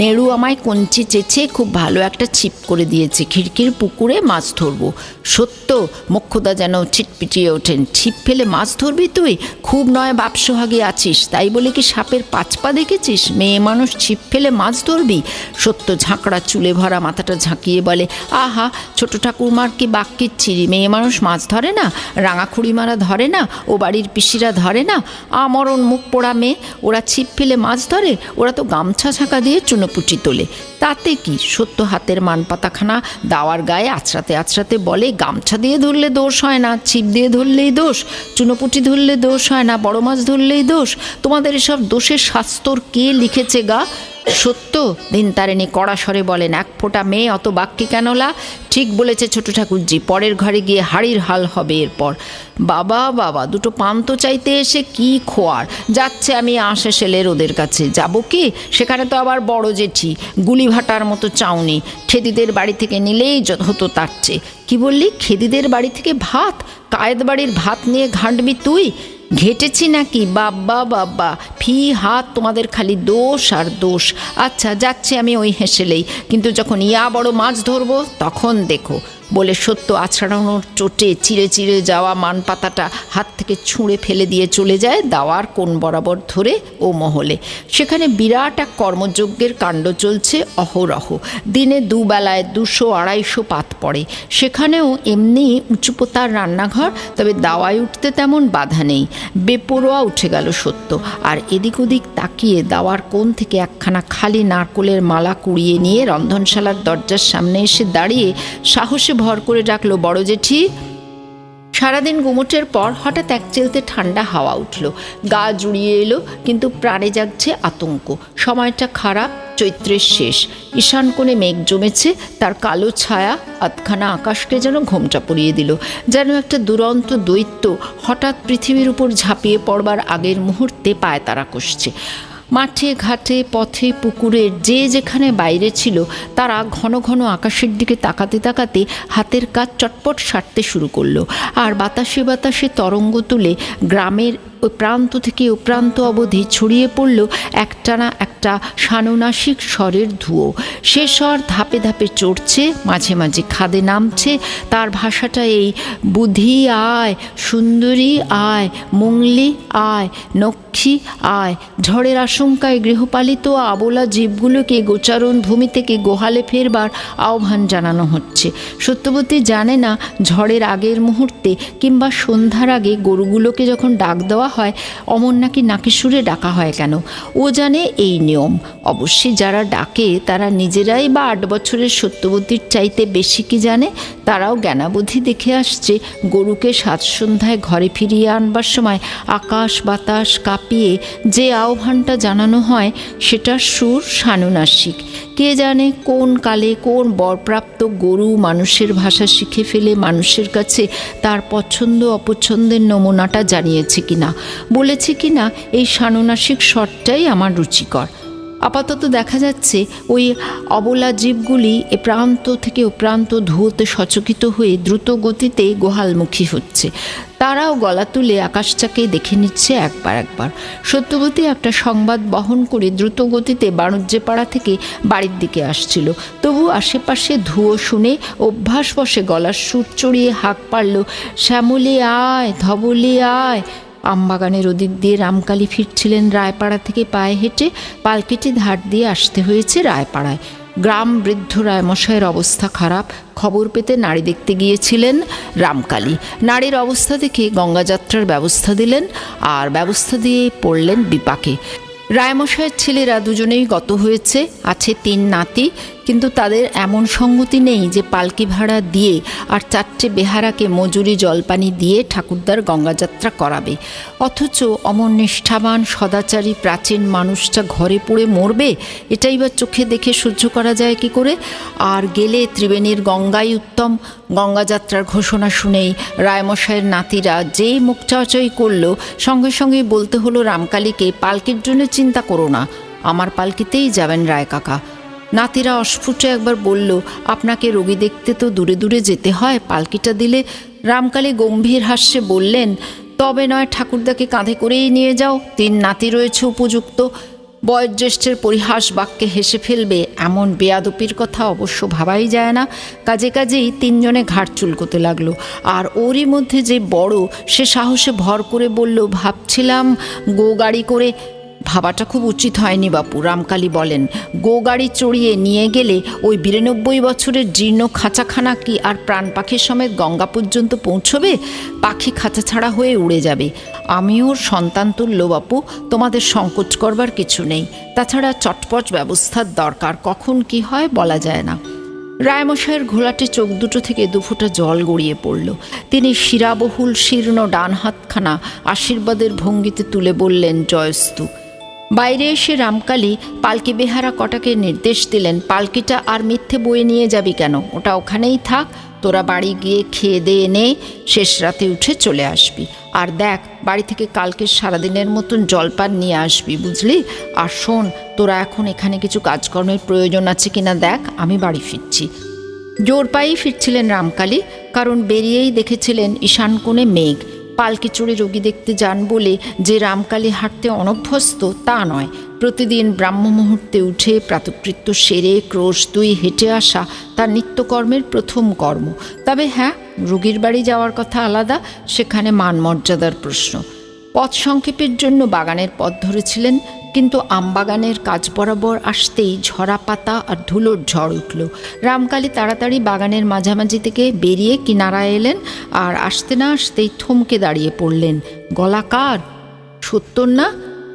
নেড়ু আমায় কঞ্চি চেঁচে খুব ভালো একটা ছিপ করে দিয়েছে, খিড়কির পুকুরে মাছ ধরবো। সত্য, মোক্ষদা যেন চিটপিটিয়ে ওঠেন। ছিপ ফেলে মাছ ধরবি তুই? খুব নয় বাপ সোহাগে আছিস, তাই বলে কি সাপের 5 পা দেখেছিস? মেয়ে মানুষ ছিপ ফেলে মাছ ধরবি? সত্য ঝাঁকড়া চুলে ভরা মাথাটা ঝাঁকিয়ে বলে, আহা, ছোট ঠাকুরমার কি বাক্যির চিড়ি! মেয়ে মানুষ মাছ ধরে না? রাঙা খুঁড়িমারা ধরে না? ও বাড়ির পিসিরা ধরে না? আমরণ মুখ পোড়া মেয়ে, ওরা ছিপ ফেলে মাছ ধরে? ওরা তো গামছা ঝাঁকা দিয়ে চুনোপুটি তোলে, তাতে কি? সত্য হাতের মানপাতাখানা দাওয়ার গায়ে আছড়াতে আছড়াতে বলে, গামছা দিয়ে ধরলে দোষ হয় না, ছিপ দিয়ে ধরলেই দোষ, চুনোপুটি ধরলে দোষ হয় না, বড় মাছ ধরলেই দোষ। তোমাদের এসব দোষের শাস্তর কে লিখেছে গা? সত্য, দিনতারিণী কড়া স্বরে বলেন, 1 ফোঁটা মেয়ে অত বাক্যি কেনলা? ঠিক বলেছে ছোট ঠাকুরজি, পরের ঘরে গিয়ে হাড়ির হাল হবে এরপর। বাবা বাবা, 2টো পান্ত চাইতে এসে কি খোয়ার! যাচ্ছে আমি আশে সেলের ওদের কাছে, যাব কি? সেখানে তো আবার বড় জেঠি, গুলিভাটার মতো চাউনি। খেদিদের বাড়ি থেকে নিলেই হতো তার চেয়ে। কি বললি? খেদিদের বাড়ি থেকে ভাত? কায়েত বাড়ির ভাত নিয়ে ঘাঁটবি তুই? ঘেটেছি নাকি? বাব্বা বাব্বা, ফি হাত তোমাদের খালি দোষ আর দোষ। আচ্ছা যাচ্ছি আমি ওই হেসেলেই, কিন্তু যখন ইয়া বড় মাছ ধরবো তখন দেখো। বলে সত্য আছড়ানোর চোটে চিড়ে চিড়ে যাওয়া মান পাতাটা হাত থেকে ছুঁড়ে ফেলে দিয়ে চলে যায় দাওয়ার কোণ বরাবর ধরে ও মহলে। সেখানে বিরাট এক কর্মযজ্ঞের কাণ্ড চলছে অহরহ। দিনে দুবেলায় 200-250 পাত পড়ে। সেখানেও এমনি উঁচুপোতার রান্নাঘর, তবে দাওয়ায় উঠতে তেমন বাধা নেই। বেপরোয়া উঠে গেল সত্য, আর এদিক ওদিক তাকিয়ে দাওয়ার কোণ থেকে একখানা খালি নারকোলের মালা কুড়িয়ে নিয়ে রন্ধনশালার দরজার সামনে এসে দাঁড়িয়ে সাহসে ভর করে ডাকলো, বড় জেঠি। সারাদিন গুমোটের পর হঠাৎ এক চেলতে ঠান্ডা হাওয়া উঠল, গা জুড়িয়ে এলো, কিন্তু প্রাণে জাগছে আতঙ্ক। সময়টা খারাপ, চৈত্রের শেষ। ঈশান কোণে মেঘ জমেছে, তার কালো ছায়া আধখানা আকাশকে যেন ঘোমটা পরিয়ে দিল। যেন একটা দুরন্ত দৈত্য হঠাৎ পৃথিবীর উপর ঝাঁপিয়ে পড়বার আগের মুহূর্তে পায়তারা কষছে। মাঠে ঘাটে পথে পুকুরে যে যেখানে বাইরে ছিল তারা ঘন ঘন আকাশের দিকে তাকাতে তাকাতে হাতের কাজ চটপট সারতে শুরু করলো। আর বাতাসে বাতাসে তরঙ্গ তুলে গ্রামের ওই প্রান্ত থেকে ও প্রান্ত অবধি ছড়িয়ে পড়ল একটানা একটা সানুনাসিক স্বরের ধুয়ো। সে স্বর ধাপে ধাপে চড়ছে, মাঝে মাঝে খাদে নামছে। তার ভাষাটা এই, বুধি আয়, সুন্দরী আয়, মঙ্গলি আয়, নক্ষী আয়। ঝড়ের আশঙ্কায় গৃহপালিত আবোলা জীবগুলোকে গোচারণ ভূমি থেকে গোহালে ফেরবার আহ্বান জানানো হচ্ছে। সত্যবতী জানে না ঝড়ের আগের মুহূর্তে কিংবা সন্ধ্যার আগে গরুগুলোকে যখন ডাক দেওয়া হয় অমন নাকি নাকিসুরে ডাকা হয় কেন। ও জানে এই নিয়ম। অবশ্যই যারা ডাকে তারা নিজেরাই বা 8 বছরের সত্যবতীর চাইতে বেশি কি জানে। তারাও জ্ঞানাবুদ্ধি দেখে আসছে গরুকে সাত সন্ধ্যায় ঘরে ফিরিয়ে আনবার সময় আকাশ বাতাস কাঁপিয়ে যে আহ্বানটা জানানো হয় সেটার সুর সানুনাসিক। কে জানে কোন কালে কোন বরপ্রাপ্ত গরু মানুষের ভাষা শিখে ফেলে মানুষের কাছে তার পছন্দ অপছন্দের নমুনাটা জানিয়েছে কিনা, বলেছে কিনা, এই সানুনাসিক স্বরটাই আমার রুচিকর। আপাতত দেখা যাচ্ছে ওই অবলা জীবগুলি এ প্রান্ত থেকে ও প্রান্ত ধুয়োতে সচকিত হয়ে দ্রুত গতিতে গোহালমুখী হচ্ছে। তারাও গলা তুলে আকাশটাকে দেখে নিচ্ছে একবার একবার। সত্যবতী একটা সংবাদ বহন করে দ্রুত গতিতে বাণিজ্যপাড়া থেকে বাড়ির দিকে আসছিল। তবু আশেপাশে ধুয়ো শুনে অভ্যাসবশে গলার সুর চড়িয়ে হাঁক পারল, শ্যামলি আয়, ধবলি আয়। আমবাগানের ওদিক দিয়ে রামকালী ফিরছিলেন রায়পাড়া থেকে পায়ে হেঁটে। পালকিটি ধার দিয়ে আসতে হয়েছে রায়পাড়ায়। গ্রাম বৃদ্ধ রায়মশাইয়ের অবস্থা খারাপ। খবর পেতে নারী দেখতে গিয়েছিলেন রামকালী। নারীর অবস্থা দেখে গঙ্গাযাত্রার ব্যবস্থা দিলেন, আর ব্যবস্থা দিয়ে পড়লেন বিপাকে। রায়মশাইয়ের ছেলেরা দুজনেই গত হয়েছে, আছে 3 নাতি, কিন্তু তাদের এমন সঙ্গতি নেই যে পালকি ভাড়া দিয়ে আর 4টে বেহারাকে মজুরি জলপানি দিয়ে ঠাকুরদার গঙ্গাযাত্রা করাবে। অথচ অমন নিষ্ঠাবান সদাচারী প্রাচীন মানুষটা ঘরে পড়ে মরবে, এটাই বা চোখে দেখে সহ্য করা যায় কি করে? আর গেলে ত্রিবেণীর গঙ্গাই উত্তম। গঙ্গাযাত্রার ঘোষণা শুনেই রায়মশাইয়ের নাতিরা যেই মুখ চাওয়াচাই করলো, সঙ্গে সঙ্গেই বলতে হলো রামকালীকে, পালকির জন্য চিন্তা করো না, আমার পালকিতেই যাবেন রায় কাকা। নাতিরা অস্ফুটে একবার বলল, আপনাকে রোগী দেখতে তো দূরে দূরে যেতে হয়, পালকিটা দিলে। রামকালী গম্ভীর হাস্যে বললেন, তবে নয় ঠাকুরদাকে কাঁধে করেই নিয়ে যাও, 3 নাতি রয়েছে উপযুক্ত। বয়োজ্যেষ্ঠের পরিহাস বাক্যে হেসে ফেলবে এমন বেয়াদপির কথা অবশ্য ভাবাই যায় না। কাজে কাজেই 3 জনে ঘাড় চুলকোতে লাগলো। আর ওরই মধ্যে যে বড়, সে সাহসে ভর করে বলল, ভাবছিলাম গো গাড়ি করে। ভাবাটা খুব উচিত হয়নি বাপু, রামকালী বলেন। গো গাড়ি চড়িয়ে নিয়ে গেলে ওই 92 বছরের জীর্ণ খাঁচাখানা কি আর প্রাণ পাখির সমেত গঙ্গা পর্যন্ত পৌঁছবে? পাখি খাঁচা ছাড়া হয়ে উড়ে যাবে। আমি ওর সন্তান তুল্য বাপু, তোমাদের সংকোচ করবার কিছু নেই। তাছাড়া চটপট ব্যবস্থার দরকার, কখন কি হয় বলা যায় না। রায়মশাইয়ের ঘোলাটে চোখ দুটো থেকে 2 ফোঁটা জল গড়িয়ে পড়ল। তিনি শিরাবহুল শীর্ণ ডান হাতখানা আশীর্বাদের ভঙ্গিতে তুলে বললেন, জয়স্তু। বাইরে এসে রামকালী পালকি বেহারা কটাকে নির্দেশ দিলেন, পালকিটা আর মিথ্যে বয়ে নিয়ে যাবি কেন, ওটা ওখানেই থাক। তোরা বাড়ি গিয়ে খেয়ে দিয়ে নে, শেষ রাতে উঠে চলে আসবি। আর দেখ, বাড়ি থেকে কালকে সারাদিনের মতন জলপান নিয়ে আসবি, বুঝলি? আর শোন, তোরা এখন এখানে কিছু কাজকর্মের প্রয়োজন আছে কিনা দেখ, আমি বাড়ি ফিরছি। জোর পায়েই ফিরছিলেন রামকালী, কারণ বেরিয়েই দেখেছিলেন ঈশান কোণে মেঘ। পালকি চড়ে রোগী দেখতে যান বলে যে রামকালী হাঁটতে অনভ্যস্ত তা নয়। প্রতিদিন ব্রাহ্ম মুহূর্তে উঠে প্রাতকৃত্য সেরে ক্রোশ দুই হেঁটে আসা তার নিত্যকর্মের প্রথম কর্ম। তবে হ্যাঁ, রোগীর বাড়ি যাওয়ার কথা আলাদা, সেখানে মান মর্যাদার প্রশ্ন। পথ সংক্ষেপের জন্য বাগানের পথ ধরেছিলেন, কিন্তু আমবাগানের কাজ বরাবর আসতেই ঝরা পাতা আর ধুলোর ঝড় উঠল। রামকালী তাড়াতাড়ি বাগানের মাঝামাঝি থেকে বেরিয়ে কিনারায় এলেন, আর আসতে না আসতেই থমকে দাঁড়িয়ে পড়লেন। গলা কার? সত্যর না?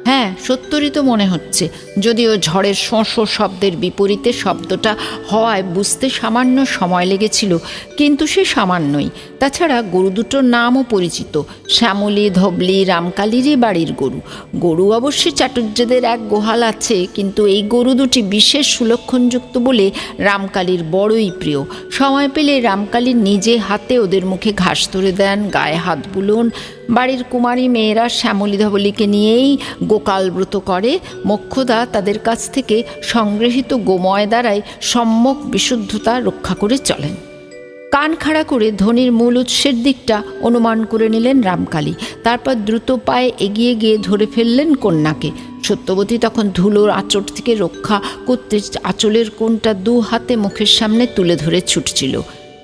হ্যাঁ, সত্যরই তো মনে হচ্ছে, যদিও ঝড়ের শোঁ শব্দের বিপরীতে শব্দটা হওয়ায় বুঝতে সামান্য সময় লেগেছিল, কিন্তু সে সামান্যই। তাছাড়া গরু দুটোর নামও পরিচিত, শ্যামলী, ধবলি, রামকালীরই বাড়ির গরু। গরু অবশ্যই চাটুর্যদের এক গোহাল আছে, কিন্তু এই গরু দুটি বিশেষ সুলক্ষণযুক্ত বলে রামকালীর বড়ই প্রিয়। সময় পেলে রামকালী নিজে হাতে ওদের মুখে ঘাস তুলে দেন, গায়ে হাত বুলোন। বাড়ির কুমারী মেয়েরা শ্যামলী ধবলিকে নিয়েই গোকালব্রত করে। মোক্ষদা তাদের কাছ থেকে সংগৃহীত গোময় দ্বারাই সম্যক বিশুদ্ধতা রক্ষা করে চলেন। কান খাড়া করে ধ্বনির মূল উৎসের দিকটা অনুমান করে নিলেন রামকালী। তারপর দ্রুত পায়ে এগিয়ে গিয়ে ধরে ফেললেন কন্যাকে। সত্যবতী তখন ধুলোর আঁচড় থেকে রক্ষা করতে আঁচলের কোণটা দু হাতে মুখের সামনে তুলে ধরে ছুটছিল।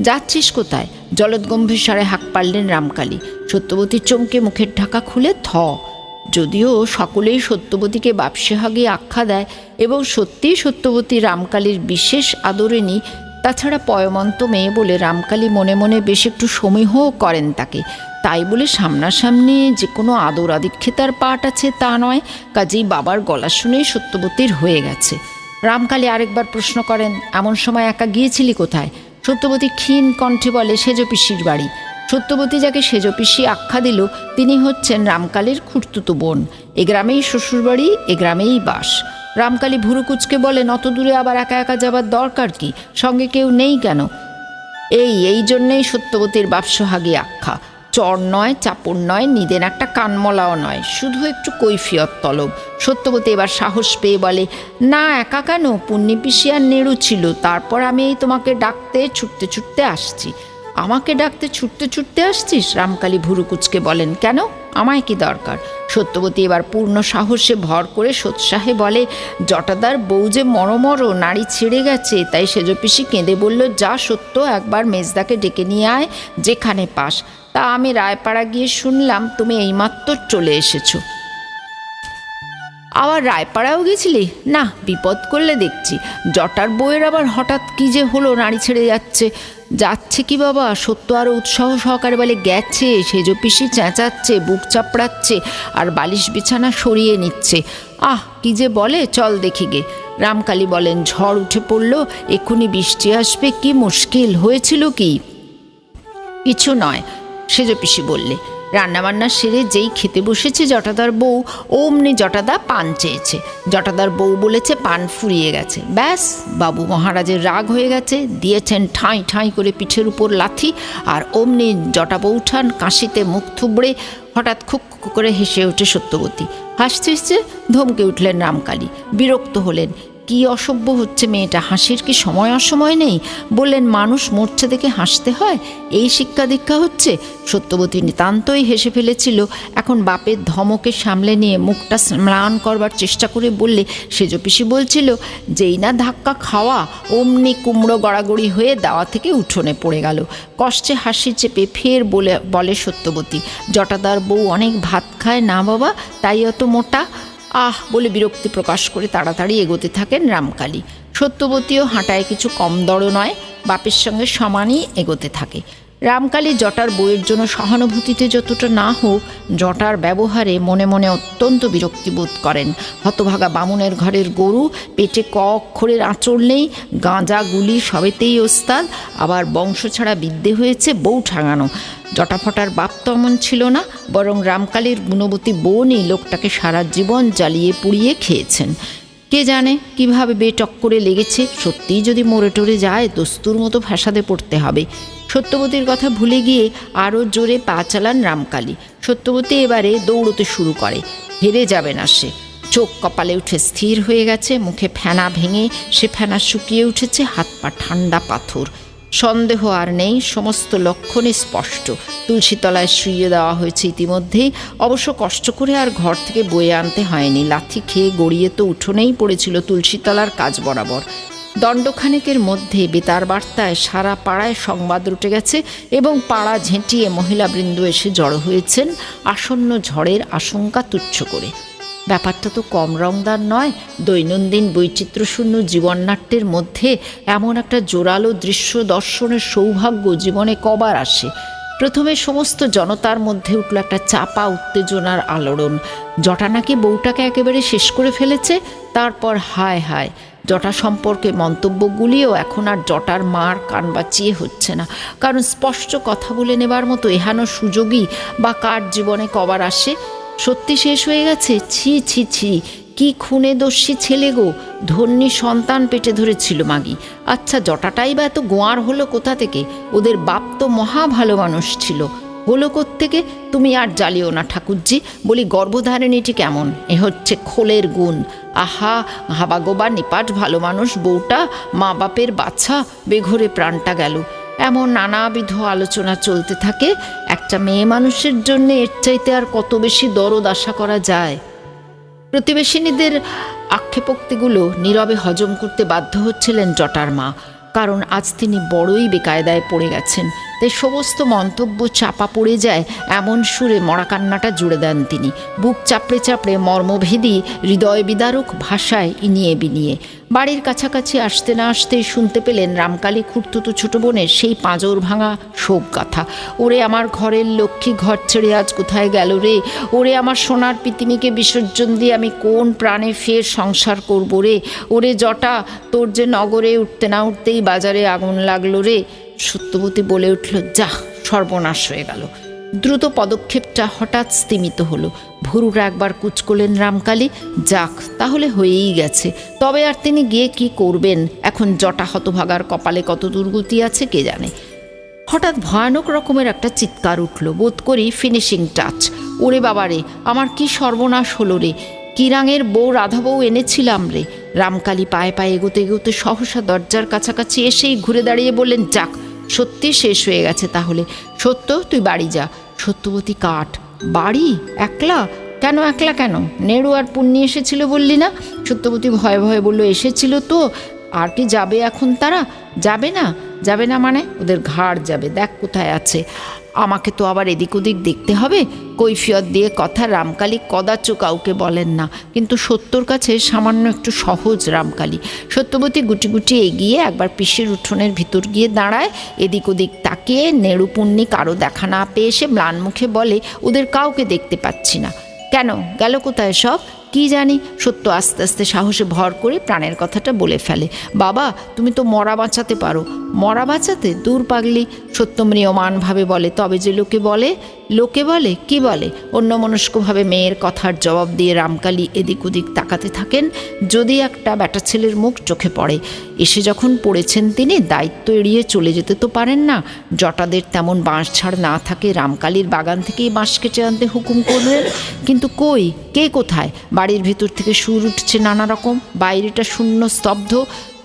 যাচ্ছিস কোথায়? জলদগম্ভীর স্বরে হাঁক পারলেন রামকালী। সত্যবতী চমকে মুখের ঢাকা খুলে যদিও সকলেই সত্যবতীকে বাপসেহাগী আখ্যা দেয় এবং সত্যিই সত্যবতী রামকালীর বিশেষ আদরিণী। তাছাড়া পয়মন্ত মেয়ে বলে রামকালী মনে মনে বেশ একটু সমীহও করেন তাকে। তাই বলে সামনাসামনি যে কোনো আদর আদিক্ষেতার পাঠ আছে তা নয়। কাজেই বাবার গলা শুনেই সত্যবতীর হয়ে গেছে। রামকালী আরেকবার প্রশ্ন করেন, এমন সময় একা গিয়েছিলি কোথায়? সত্যবতী ক্ষীণ কণ্ঠে বলে, সেজ পিসির বাড়ি। সত্যবতী যাকে সেজ পিসি আখ্যা দিল, তিনি হচ্ছেন রামকালীর খুড়তুতো বোন। এ গ্রামেই শ্বশুরবাড়ি, এ গ্রামেই বাস। রামকালী ভুরু কুচকে বলেন, অত দূরে আবার একা একা যাবার দরকার কি? সঙ্গে কেউ নেই কেন? এই জন্যেই সত্যবতীর বাপসহাগী আখ্যা। চর নয়, চাপড় নয়, নিদেন একটা কানমলাও নয়, শুধু একটু কৈফিয়ত তলব। সত্যবতী এবার সাহস পেয়ে বলে, না একা কেন, পুণ্যি পিসি আর নেড়ু ছিল। তারপর আমি এই তোমাকে ডাকতে ছুটতে ছুটতে আসছি। আমাকে ডাকতে ছুটতে ছুটতে আসছিস? রামকালী ভুরু কুচকে বলেন, কেন? আমায় কি দরকার? সত্যবতী এবার পূর্ণ সাহসে ভর করে সোৎসাহে বলে, জটাদার বউ যে মরমর নাড়ি ছেড়ে গেছে, তাই সেজ পিসি কেঁদে বলল, যা সত্য একবার মেজদাকে ডেকে নিয়ে আয় যেখানে পাস। তা আমি রায়পাড়া গিয়ে শুনলাম তুমি এইমাত্র চলে এসেছো। আবার রায়পাড়াও গেছিলি? না, বিপদ করলে দেখছি। জটার বউয়ের আবার হঠাৎ কি যে হলো, নাড়ি ছেড়ে যাচ্ছে কি বাবা? সত্য আরও উৎসাহ সহকারে বলে, গেছে। সেজ পিসি চেঁচাচ্ছে, বুক চাপড়াচ্ছে আর বালিশ বিছানা সরিয়ে নিচ্ছে। আহ, কি যে বলে, চল দেখি গে। রামকালী বলেন, ঝড় উঠে পড়ল, এক্ষুনি বৃষ্টি আসবে, কি মুশকিল। হয়েছিল কি? কিছু নয়, সেজ পিসি বললে। রান্নাবান্না সেরে যেই খেতে বসেছে জটাদার বউ, অমনি জটাদা পান চেয়েছে। জটাদার বউ বলেছে পান ফুরিয়ে গেছে। ব্যাস, বাবু মহারাজের রাগ হয়ে গেছে, দিয়েছেন ঠাঁই ঠাঁই করে পিঠের উপর লাথি। আর অমনি জটা বৌঠান কাশিতে মুখ থুবড়ে হঠাৎ খুক করে হেসে ওঠে সত্যবতী। হাসতে হাসতে ধমকে উঠলেন রামকালী। বিরক্ত হলেন, কি অসভ্য হচ্ছে মেয়েটা, হাসির কি সময় অসময় নেই? বললেন, মানুষ মরছে দেখে হাসতে হয়, এই শিক্ষা দীক্ষা হচ্ছে? সত্যবতী নিতান্তই হেসে ফেলেছিল। এখন বাপের ধমকে সামলে নিয়ে মুখটা ম্লান করবার চেষ্টা করে বললে, সেজ পিসি বলছিল, যেই না ধাক্কা খাওয়া অমনি কুমড়ো গড়াগড়ি হয়ে দাওয়া থেকে উঠোনে পড়ে গেল। কষ্টে হাসি চেপে ফের বলে সত্যবতী, জটাদার বউ অনেক ভাত খায় না বাবা, তাই অত মোটা। আহ বলে বিরক্তি প্রকাশ করে তাড়াতাড়ি এগোতে থাকেন রামকালী। সত্যবতীও হাঁটায় কিছু কম দড় নয়, বাপের সঙ্গে সমানই এগোতে থাকে। রামকালী জটার বউয়ের জন্য সহানুভূতিতে যতটা না হোক, জটার ব্যবহারে মনে মনে অত্যন্ত বিরক্তি বোধ করেন। হতভাগা বামুনের ঘরের গরু, পেটে ক অক্ষরের আঁচড় নেই, গাঁজা গুলি সবেতেই ওস্তাদ, আবার বংশ ছাড়া বিদ্যে হয়েছে বউ ঠাঙানো। জটাফটার বাপ তো এমন ছিল না, বরং রামকালীর গুণবতী বোনই লোকটাকে সারা জীবন জ্বালিয়ে পুড়িয়ে খেয়েছেন। কে জানে কিভাবে বেটক্করে লেগেছে। সত্যিই যদি মরে টরে যায়, দস্তুর মতো ফ্যাসাদে পড়তে হবে। সত্যবতীর কথা ভুলে গিয়ে আরও জোরে পা চালান রামকালী। সত্যবতী এবারে দৌড়তে শুরু করে। হেরে যাবে না সে। চোখ কপালে উঠে স্থির হয়ে গেছে, মুখে ফেনা ভেঙে সে ফেনা শুকিয়ে উঠেছে, হাত পা ঠান্ডা পাথর। সন্দেহ আর নেই, সমস্ত লক্ষণই স্পষ্ট। তুলসীতলায় শুইয়ে দেওয়া হয়েছে ইতিমধ্যেই, অবশ্য কষ্ট করে আর ঘর থেকে বয়ে আনতে হয়নি। লাথি খেয়ে গড়িয়ে তো উঠোনেই পড়েছিল তুলসীতলার কাজ বরাবর। দণ্ডখানেকের মধ্যে বেতার বার্তায় সারা পাড়ায় সংবাদ রটে গেছে এবং পাড়া ঝেঁটিয়ে মহিলাবৃন্দ এসে জড়ো হয়েছেন আসন্ন ঝড়ের আশঙ্কা তুচ্ছ করে। ব্যাপারটা তো কম রংদার নয়। দৈনন্দিন বৈচিত্র্যশূন্য জীবননাট্যের মধ্যে এমন একটা জোরালো দৃশ্য দর্শনের সৌভাগ্য জীবনে কবার আসে। প্রথমে সমস্ত জনতার মধ্যে উঠল একটা চাপা উত্তেজনার আলোড়ন। জটা নাকি বউটাকে একেবারে শেষ করে ফেলেছে। তারপর হায় হায়, জটা সম্পর্কে মন্তব্যগুলিও এখন আর জটার মার কান বাঁচিয়ে হচ্ছে না, কারণ স্পষ্ট কথা বলে নেবার মতো এহানো সুযোগই বা কার জীবনে কবার আসে। সত্যি শেষ হয়ে গেছে? ছি ছি ছি, কি খুনে দস্যি ছেলে গো! ধন্যী সন্তান পেটে ধরেছিল মাগি। আচ্ছা, জটাটাই বা এত গোয়ার হলো কোথা থেকে? ওদের বাপ তো মহা ভালো মানুষ ছিল। হলো কোত্থেকে? তুমি আর জ্বালিও না ঠাকুরজি, বলি গর্ভধারিণীটি কেমন? এ হচ্ছে খোলের গুণ। আহা, হাবাগোবা নিপাট ভালো মানুষ বউটা, মা বাপের বাচ্চা, বেঘরে প্রাণটা গেল। এমন নানাবিধ আলোচনা চলতে থাকে। একটা মেয়ে মানুষের জন্য এর চাইতে আর কত বেশি দরদ আশা করা যায়? প্রতিবেশিনীদের আক্ষেপোক্তিগুলো নীরবে হজম করতে বাধ্য হচ্ছিলেন জটার মা, কারণ আজ তিনি বড়ই বেকায়দায় পড়ে গেছেন। তাই সমস্ত মন্তব্য চাপা পড়ে যায় এমন সুরে মরা কান্নাটা জুড়ে দেন তিনি, বুক চাপড়ে চাপড়ে মর্মভেদী হৃদয় বিদারক ভাষায় ইনিয়ে বিনিয়ে। বাড়ির কাছাকাছি আসতে না আসতেই শুনতে পেলেন রামকালী খুঁড়তুতো ছোট বোনের সেই পাঁজর ভাঙা শোক গাথা। ওরে আমার ঘরের লক্ষ্মী, ঘর ছেড়ে আজ কোথায় গেল রে? ওরে আমার সোনার পিতিমিকে বিসর্জন দিয়ে আমি কোন প্রাণে ফের সংসার করব রে? ওরে জটা, তোর যে নগরে উঠতে না উঠতেই বাজারে আগুন লাগলো রে। সত্যবতী বলে উঠল, যাহ, সর্বনাশ হয়ে গেল। দ্রুত পদক্ষেপটা হঠাৎ স্তিমিত হলো। ভুরুটা একবার কুচকলেন রামকালী। যাক, তাহলে হয়েই গেছে। তবে আর তিনি গিয়ে কি করবেন? এখন জটা হতভাগার কপালে কত দুর্গতি আছে কে জানে। হঠাৎ ভয়ানক রকমের একটা চিৎকার উঠল, বোধ করি ফিনিশিং টাচ। ওরে বাবারে, আমার কি সর্বনাশ হলো রে! কিরাঙের বউ রাধা বউ এনেছিলাম রে। রামকালী পায়ে পায়ে এগোতে এগোতে সহসা দরজার কাছাকাছি এসেই ঘুরে দাঁড়িয়ে বললেন, যাক, সত্যি শেষ হয়ে গেছে তাহলে। সত্য, তুই বাড়ি যা। সত্যবতী কাঠ। বাড়ি? একলা? কেন একলা কেন? নেড়ু আর পুণ্যি এসেছিল বললি না? সত্যবতী ভয়ে ভয়ে বলল, এসেছিল তো। আর কি যাবে এখন তারা? যাবে না? যাবে না মানে? ওদের ঘাড় যাবে, দেখ কোথায় আছে। আমাকে তো আবার এদিক ওদিক দেখতে হবে। কৈফিয়ত দিয়ে কথা রামকালী কদাচ কাউকে বলেন না, কিন্তু সত্যর কাছে সামান্য একটু সহজ রামকালী। সত্যবতী গুটি গুটি এগিয়ে একবার পিসির উঠোনের ভিতর গিয়ে দাঁড়ায়। এদিক ওদিক তাকিয়ে নেড়ুপুণ্যি কারো দেখা না পেয়ে সে ম্লান মুখে বলে, ওদের কাউকে দেখতে পাচ্ছি না। কেন, গেল কোথায় সব? কি জানি। সত্য আস্তে আস্তে সাহসে ভর করে প্রাণের কথাটা বলে ফেলে, বাবা, তুমি তো মরা বাঁচাতে পারো। মরা বাঁচাতে? দূর পাগলি। সত্য ম্রিয়মানভাবে বলে, তবে যে লোকে বলে। লোকে বলে? কি বলে? অন্যমনস্কভাবে মেয়ের কথার জবাব দিয়ে রামকালী এদিক ওদিক তাকাতে থাকেন। যদি একটা ব্যাটা ছেলের মুখ চোখে পড়ে। এসে যখন পড়েছেন তিনি, দায়িত্ব এড়িয়ে চলে যেতে তো পারেন না। জটাদের তেমন বাঁশ ছাড় না থাকে, রামকালীর বাগান থেকেই বাঁশ কেটে আনতে হুকুম করলেন। কিন্তু কই, কে কোথায়? বাড়ির ভিতর থেকে সুর উঠছে নানা রকম। বাইরেটা শূন্য স্তব্ধ।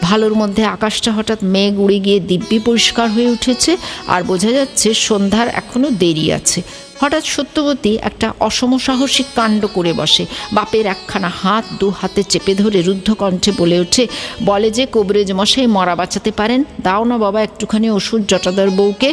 ভালোর মধ্যে আকাশটা হঠাৎ মেঘ উড়ে গিয়ে দিব্যি পরিষ্কার হয়ে উঠেছে, আর বোঝা যাচ্ছে সন্ধ্যার এখনো দেরি আছে। হঠাৎ সত্যবতী একটা অসমসাহসিক কাণ্ড করে বসে। বাপের একখানা হাত দু হাতে চেপে ধরে রুদ্ধ কণ্ঠে বলে ওঠে, বলে যে কবরেজ মশাই মরা বাঁচাতে পারেন, দাও না বাবা একটুখানি ওষুধ জটাদার বউকে।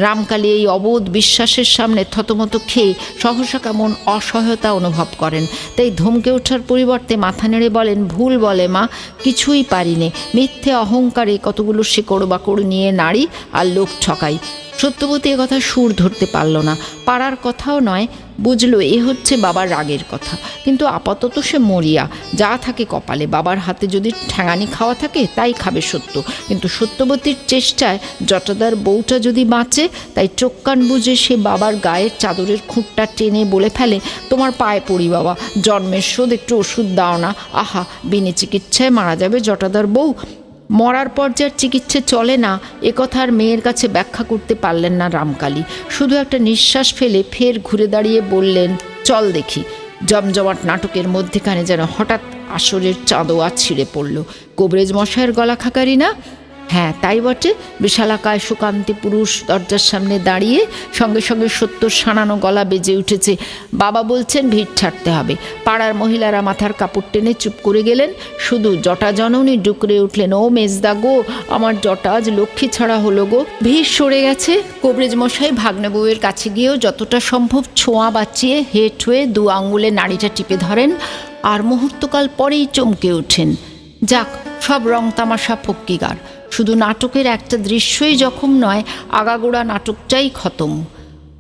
রামকালী এই অবোধ বিশ্বাসের সামনে থতমত খেয়ে সহসা কেমন অসহায়তা অনুভব করেন। তাই ধমকে ওঠার পরিবর্তে মাথা নেড়ে বলেন, ভুল বলে মা, কিছুই পারিনে। মিথ্যে অহংকারে কতগুলো শেকড় বাকড় নিয়ে নাড়ি আর লোক ঠকাই। সত্যবতী কথা সুর ধরতে পারল না। পাড়ার কথাও নয়, বুঝলো এ হচ্ছে বাবার রাগের কথা। কিন্তু আপাতত সে মরিয়া, যা থাকে কপালে। বাবার হাতে যদি ঠ্যাঙানি খাওয়া থাকে তাই খাবে সত্য। কিন্তু সত্যবতীর চেষ্টায় জটাদার বউটা যদি বাঁচে, তাই চোখ কান বুঝে সে বাবার গায়ের চাদরের খুঁটটা টেনে বলে ফেলে, তোমার পায়ে পড়ি বাবা, জন্মের শোধ, একটু ওষুধ দাও না। আহা, বিনে চিকিৎসায় মারা যাবে জটাদার বউ। মরার পর যার চিকিৎসা চলে না, এ কথা আর মেয়ের কাছে ব্যাখ্যা করতে পারলেন না রামকালী। শুধু একটা নিঃশ্বাস ফেলে ফের ঘুরে দাঁড়িয়ে বললেন, চল দেখি। জমজমাট নাটকের মধ্যেখানে যেন হঠাৎ আসরের চাঁদোয়া ছিঁড়ে পড়ল। কবরেজ মশাইয়ের গলা খাকারি না? হ্যাঁ তাই বটে। বিশালাকায় সুকান্তি পুরুষ দরজার সামনে দাঁড়িয়ে সঙ্গে সঙ্গে সত্যর সানানো গলা বেজে উঠেছে। বাবা বলছেন ভিড় ছাড়তে হবে। পাড়ার মহিলারা মাথার কাপড় টেনে চুপ করে গেলেন। শুধু জটা জননী ডুকরে উঠলেন, ও মেজদা গো, আমার জটা আজ লক্ষ্মী ছাড়া হলো গো। ভিড় সরে গেছে। কবরেজ মশাই ভাগ্নে বউয়ের কাছে গিয়েও যতটা সম্ভব ছোঁয়া বাঁচিয়ে হেঁট হয়ে 2 আঙ্গুলে নাড়িটা টিপে ধরেন, আর মুহূর্তকাল পরেই চমকে ওঠেন। যাক, সব রং তামাশা ফক্কিগার। শুধু নাটকের একটা দৃশ্যই যখন নয়, আগাগোড়া নাটকটাই খতম।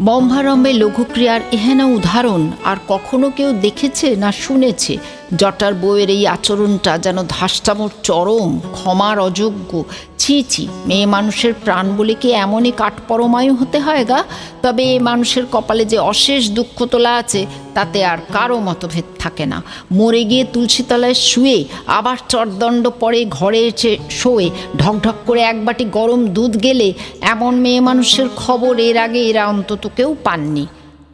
বম্ভারম্ভে লঘুক্রিয়ার এহেন উদাহরণ আর কখনো কেউ দেখেছে না শুনেছে? জটার বউয়ের এই আচরণটা যেন ধাস্তামোর চরম, ক্ষমার অযোগ্য। ছি ছি, মেয়ে মানুষের প্রাণ বলে কি এমনই কাঠপরমায়ু হতে হয় গা? তবে এ মানুষের কপালে যে অশেষ দুঃখ তোলা আছে তাতে আর কারো মতভেদ থাকে না। মরে গিয়ে তুলসীতলায় শুয়ে আবার চটদণ্ড পরে ঘরে এসে শোয়ে ঢকঢক করে 1 বাটি গরম দুধ গেলে এমন মেয়ে মানুষের খবর এর আগে এরা অন্তত কেউ পাননি।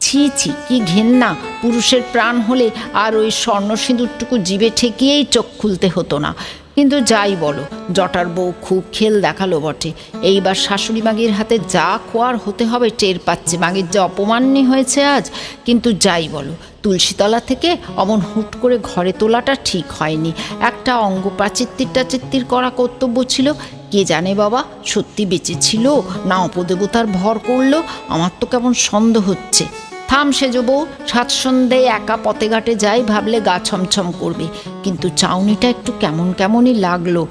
ছি ছি, কি ঘেন্না! পুরুষের প্রাণ হলে আর ওই স্বর্ণ সিঁদুরটুকু জিভে ঠেকিয়েই চোখ খুলতে হতো না। কিন্তু যাই বলো, জটার বউ খুব খেল দেখালো বটে। এইবার শাশুড়ি মাগির হাতে যা খোয়ার হতে হবে টের পাচ্ছে। মাগির যে অপমান্যি হয়েছে আজ। কিন্তু যাই বলো, তুলসীতলা থেকে অমন হুট করে ঘরে তোলাটা ঠিক হয়নি। একটা অঙ্গ প্রাচিত্তির করা কর্তব্য ছিল। কে জানে বাবা, সত্যি বেঁচে ছিল না অপদেবতার ভর করলো? আমার তো কেমন সন্দেহ হচ্ছে। থাম সেজো বউ, সাত সন্ধ্যায় একা পথে ঘাটে যাই ভাবলে গা ছমছম করবে। কিন্তু চাউনিটা একটু কেমন কেমনই লাগলো।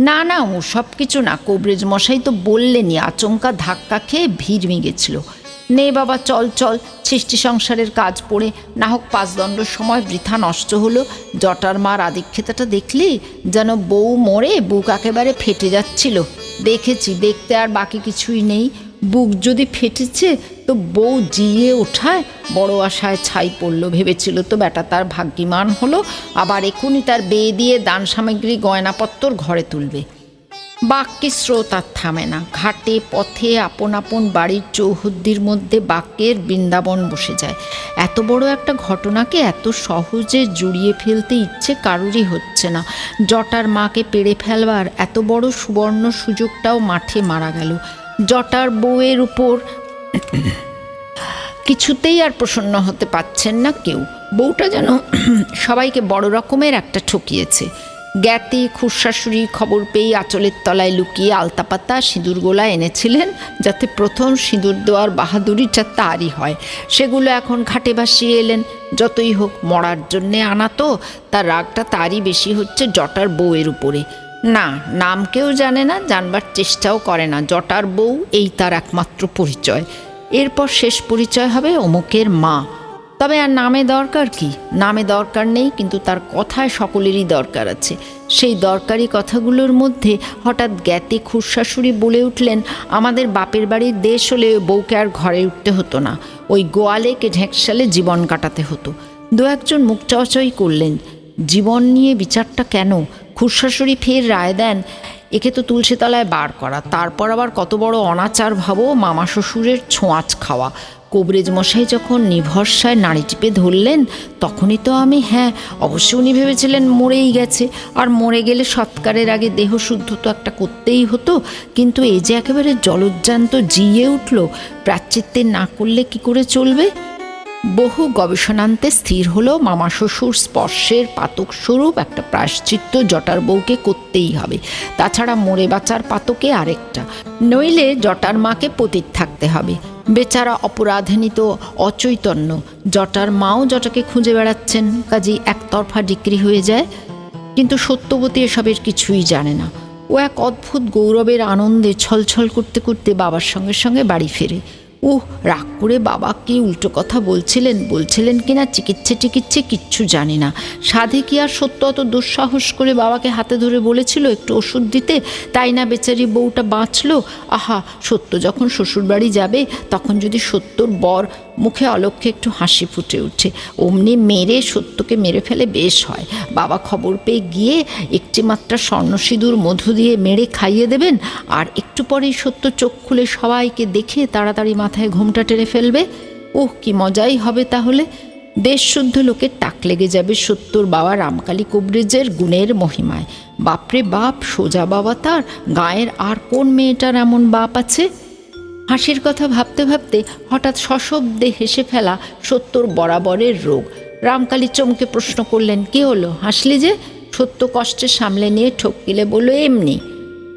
না না, ও সব কিছু না, কবরেজ মশাই তো বললেনই। আচমকা ধাক্কা খেয়ে ভিড় গেছিল। নে বাবা, চল চল, সৃষ্টি সংসারের কাজ পড়ে না হোক 5 দণ্ড সময় বৃথা নষ্ট হলো। জটার মার আদিক্ষেতাটা দেখলি? যেন বউ মরে বুক একেবারে ফেটে যাচ্ছিল। দেখেছি, দেখতে আর বাকি কিছুই নেই। বুক যদি ফেটেছে তো বউ জিয়ে ওঠায় বড় আশায় ছাই পড়ল। ভেবেছিল তো বেটা তার ভাগ্যিমান হলো, আবার এখনই তার বিয়ে দিয়ে দান সামগ্রী গয়নাপত্তর ঘরে তুলবে। বাক্যের স্রোত আর থামে না। ঘাটে পথে আপন আপন বাড়ির চৌহদ্দির মধ্যে বাক্যের বৃন্দাবন বসে যায়। এত বড় একটা ঘটনাকে এত সহজে জুড়িয়ে ফেলতে ইচ্ছে কারুরই হচ্ছে না। জটার মাকে পেড়ে ফেলবার এত বড় সুবর্ণ সুযোগটাও মাঠে মারা গেল। জটার বউয়ের উপর কিছুতেই আর প্রসন্ন হতে পারছেন না কেউ। বউটা যেন সবাইকে বড় রকমের একটা ঠকিয়েছে। জ্ঞাতি খুড়শাশুড়ি খবর পেয়ে আঁচলের তলায় লুকিয়ে আলতাপাতা সিঁদুর গোলা এনেছিলেন, যাতে প্রথম সিঁদুর দেওয়ার বাহাদুরিটা তারই হয়। সেগুলো এখন ঘাটে ভাসিয়ে এলেন। যতই হোক মরার জন্যে আনা তো, তার রাগটা তারই বেশি হচ্ছে জটার বউয়ের উপরে। না, নাম কেউ জানে না, জানবার চেষ্টাও করে না। জটার বউ এই তার একমাত্র পরিচয়। এরপর শেষ পরিচয় হবে অমুকের মা। তবে আর নামে দরকার কি? নামে দরকার নেই, কিন্তু তার কথায় সকলেরই দরকার আছে। সেই দরকারি কথাগুলোর মধ্যে হঠাৎ জ্ঞাতি খুড়শাশুড়ি বলে উঠলেন, আমাদের বাপের বাড়ির দেশ হলে বউকে আর ঘরে উঠতে হতো না, ওই গোয়ালে কে ঢেঁকশালে জীবন কাটাতে হতো। 2-1 মুখ চাওয়াচাই করলেন। জীবন নিয়ে বিচারটা কেন? খুড়শাশুড়ি ফের রায় দেন, একে তো তুলসীতলায় বার করা, তারপর আবার কত বড় অনাচার ভাবো মামা শ্বশুরের ছোঁয়াচ খাওয়া। কবরেজ মশাই যখন নিভরসায় নাড়ি টিপে ধরলেন তখনই তো আমি, হ্যাঁ অবশ্যই উনি ভেবেছিলেন মরেই গেছে, আর মরে গেলে সৎকারের আগে দেহ শুদ্ধ তো একটা করতেই হতো। কিন্তু এই যে একেবারে জলজ্জান্ত জিয়ে উঠল, প্রায়শ্চিত্তে না করলে কি করে চলবে? বহু গবেষণান্তে স্থির হলো মামা শ্বশুর স্পর্শের পাতক স্বরূপ একটা প্রায়শ্চিত্ত জটার বউকে করতেই হবে। তাছাড়া মরে বাঁচার পাতকে আরেকটা, নইলে জটার মাকে পতিত থাকতে হবে। বেচারা অপরাধিনী তো অচৈতন্য, জটার মাও জটাকে খুঁজে বেড়াচ্ছেন, কাজেই একতরফা ডিক্রি হয়ে যায়। কিন্তু সত্যবতী এসবের কিছুই জানে না। ও এক অদ্ভুত গৌরবের আনন্দে ছলছল করতে করতে বাবার সঙ্গে সঙ্গে বাড়ি ফেরে। রাগ করে বাবা কি উল্টো কথা বলছিলেন কিনা চিকিৎসে কিচ্ছু জানি না। সাধে কি আর সত্য অত দুঃসাহস করে বাবাকে হাতে ধরে বলেছিল একটু ওষুধ দিতে? তাই না বেচারি বউটা বাঁচলো। আহা, সত্য যখন শ্বশুরবাড়ি যাবে তখন যদি সত্যর বর মুখে অলক্ষ্যে একটু হাসি ফুটে ওঠে, অমনি মেরে সত্যকে মেরে ফেলে বেশ হয়। বাবা খবর পেয়ে গিয়ে একটি মাত্রা স্বর্ণ সিঁদুর মধু দিয়ে মেরে খাইয়ে দেবেন, আর একটু পরেই সত্য চোখ খুলে সবাইকে দেখে তাড়াতাড়ি মাথায় ঘোমটা টেনে ফেলবে। কি মজাই হবে তাহলে। দেশশুদ্ধ লোকের টাক লেগে যাবে সত্যর বাবা রামকালী কবরেজের গুণের মহিমায়। বাপরে বাপ, সোজা বাবা তার, গায়ের আর কোন মেয়েটার এমন বাপ আছে? হাসির কথা ভাবতে ভাবতে হঠাৎ সশব্দে হেসে ফেলা সত্যর বরাবরের রোগ। রামকালী চমকে প্রশ্ন করলেন, কি হলো, হাসলি যে? সত্য কষ্টে সামলে নিয়ে ঠকিলে বলল, এমনি।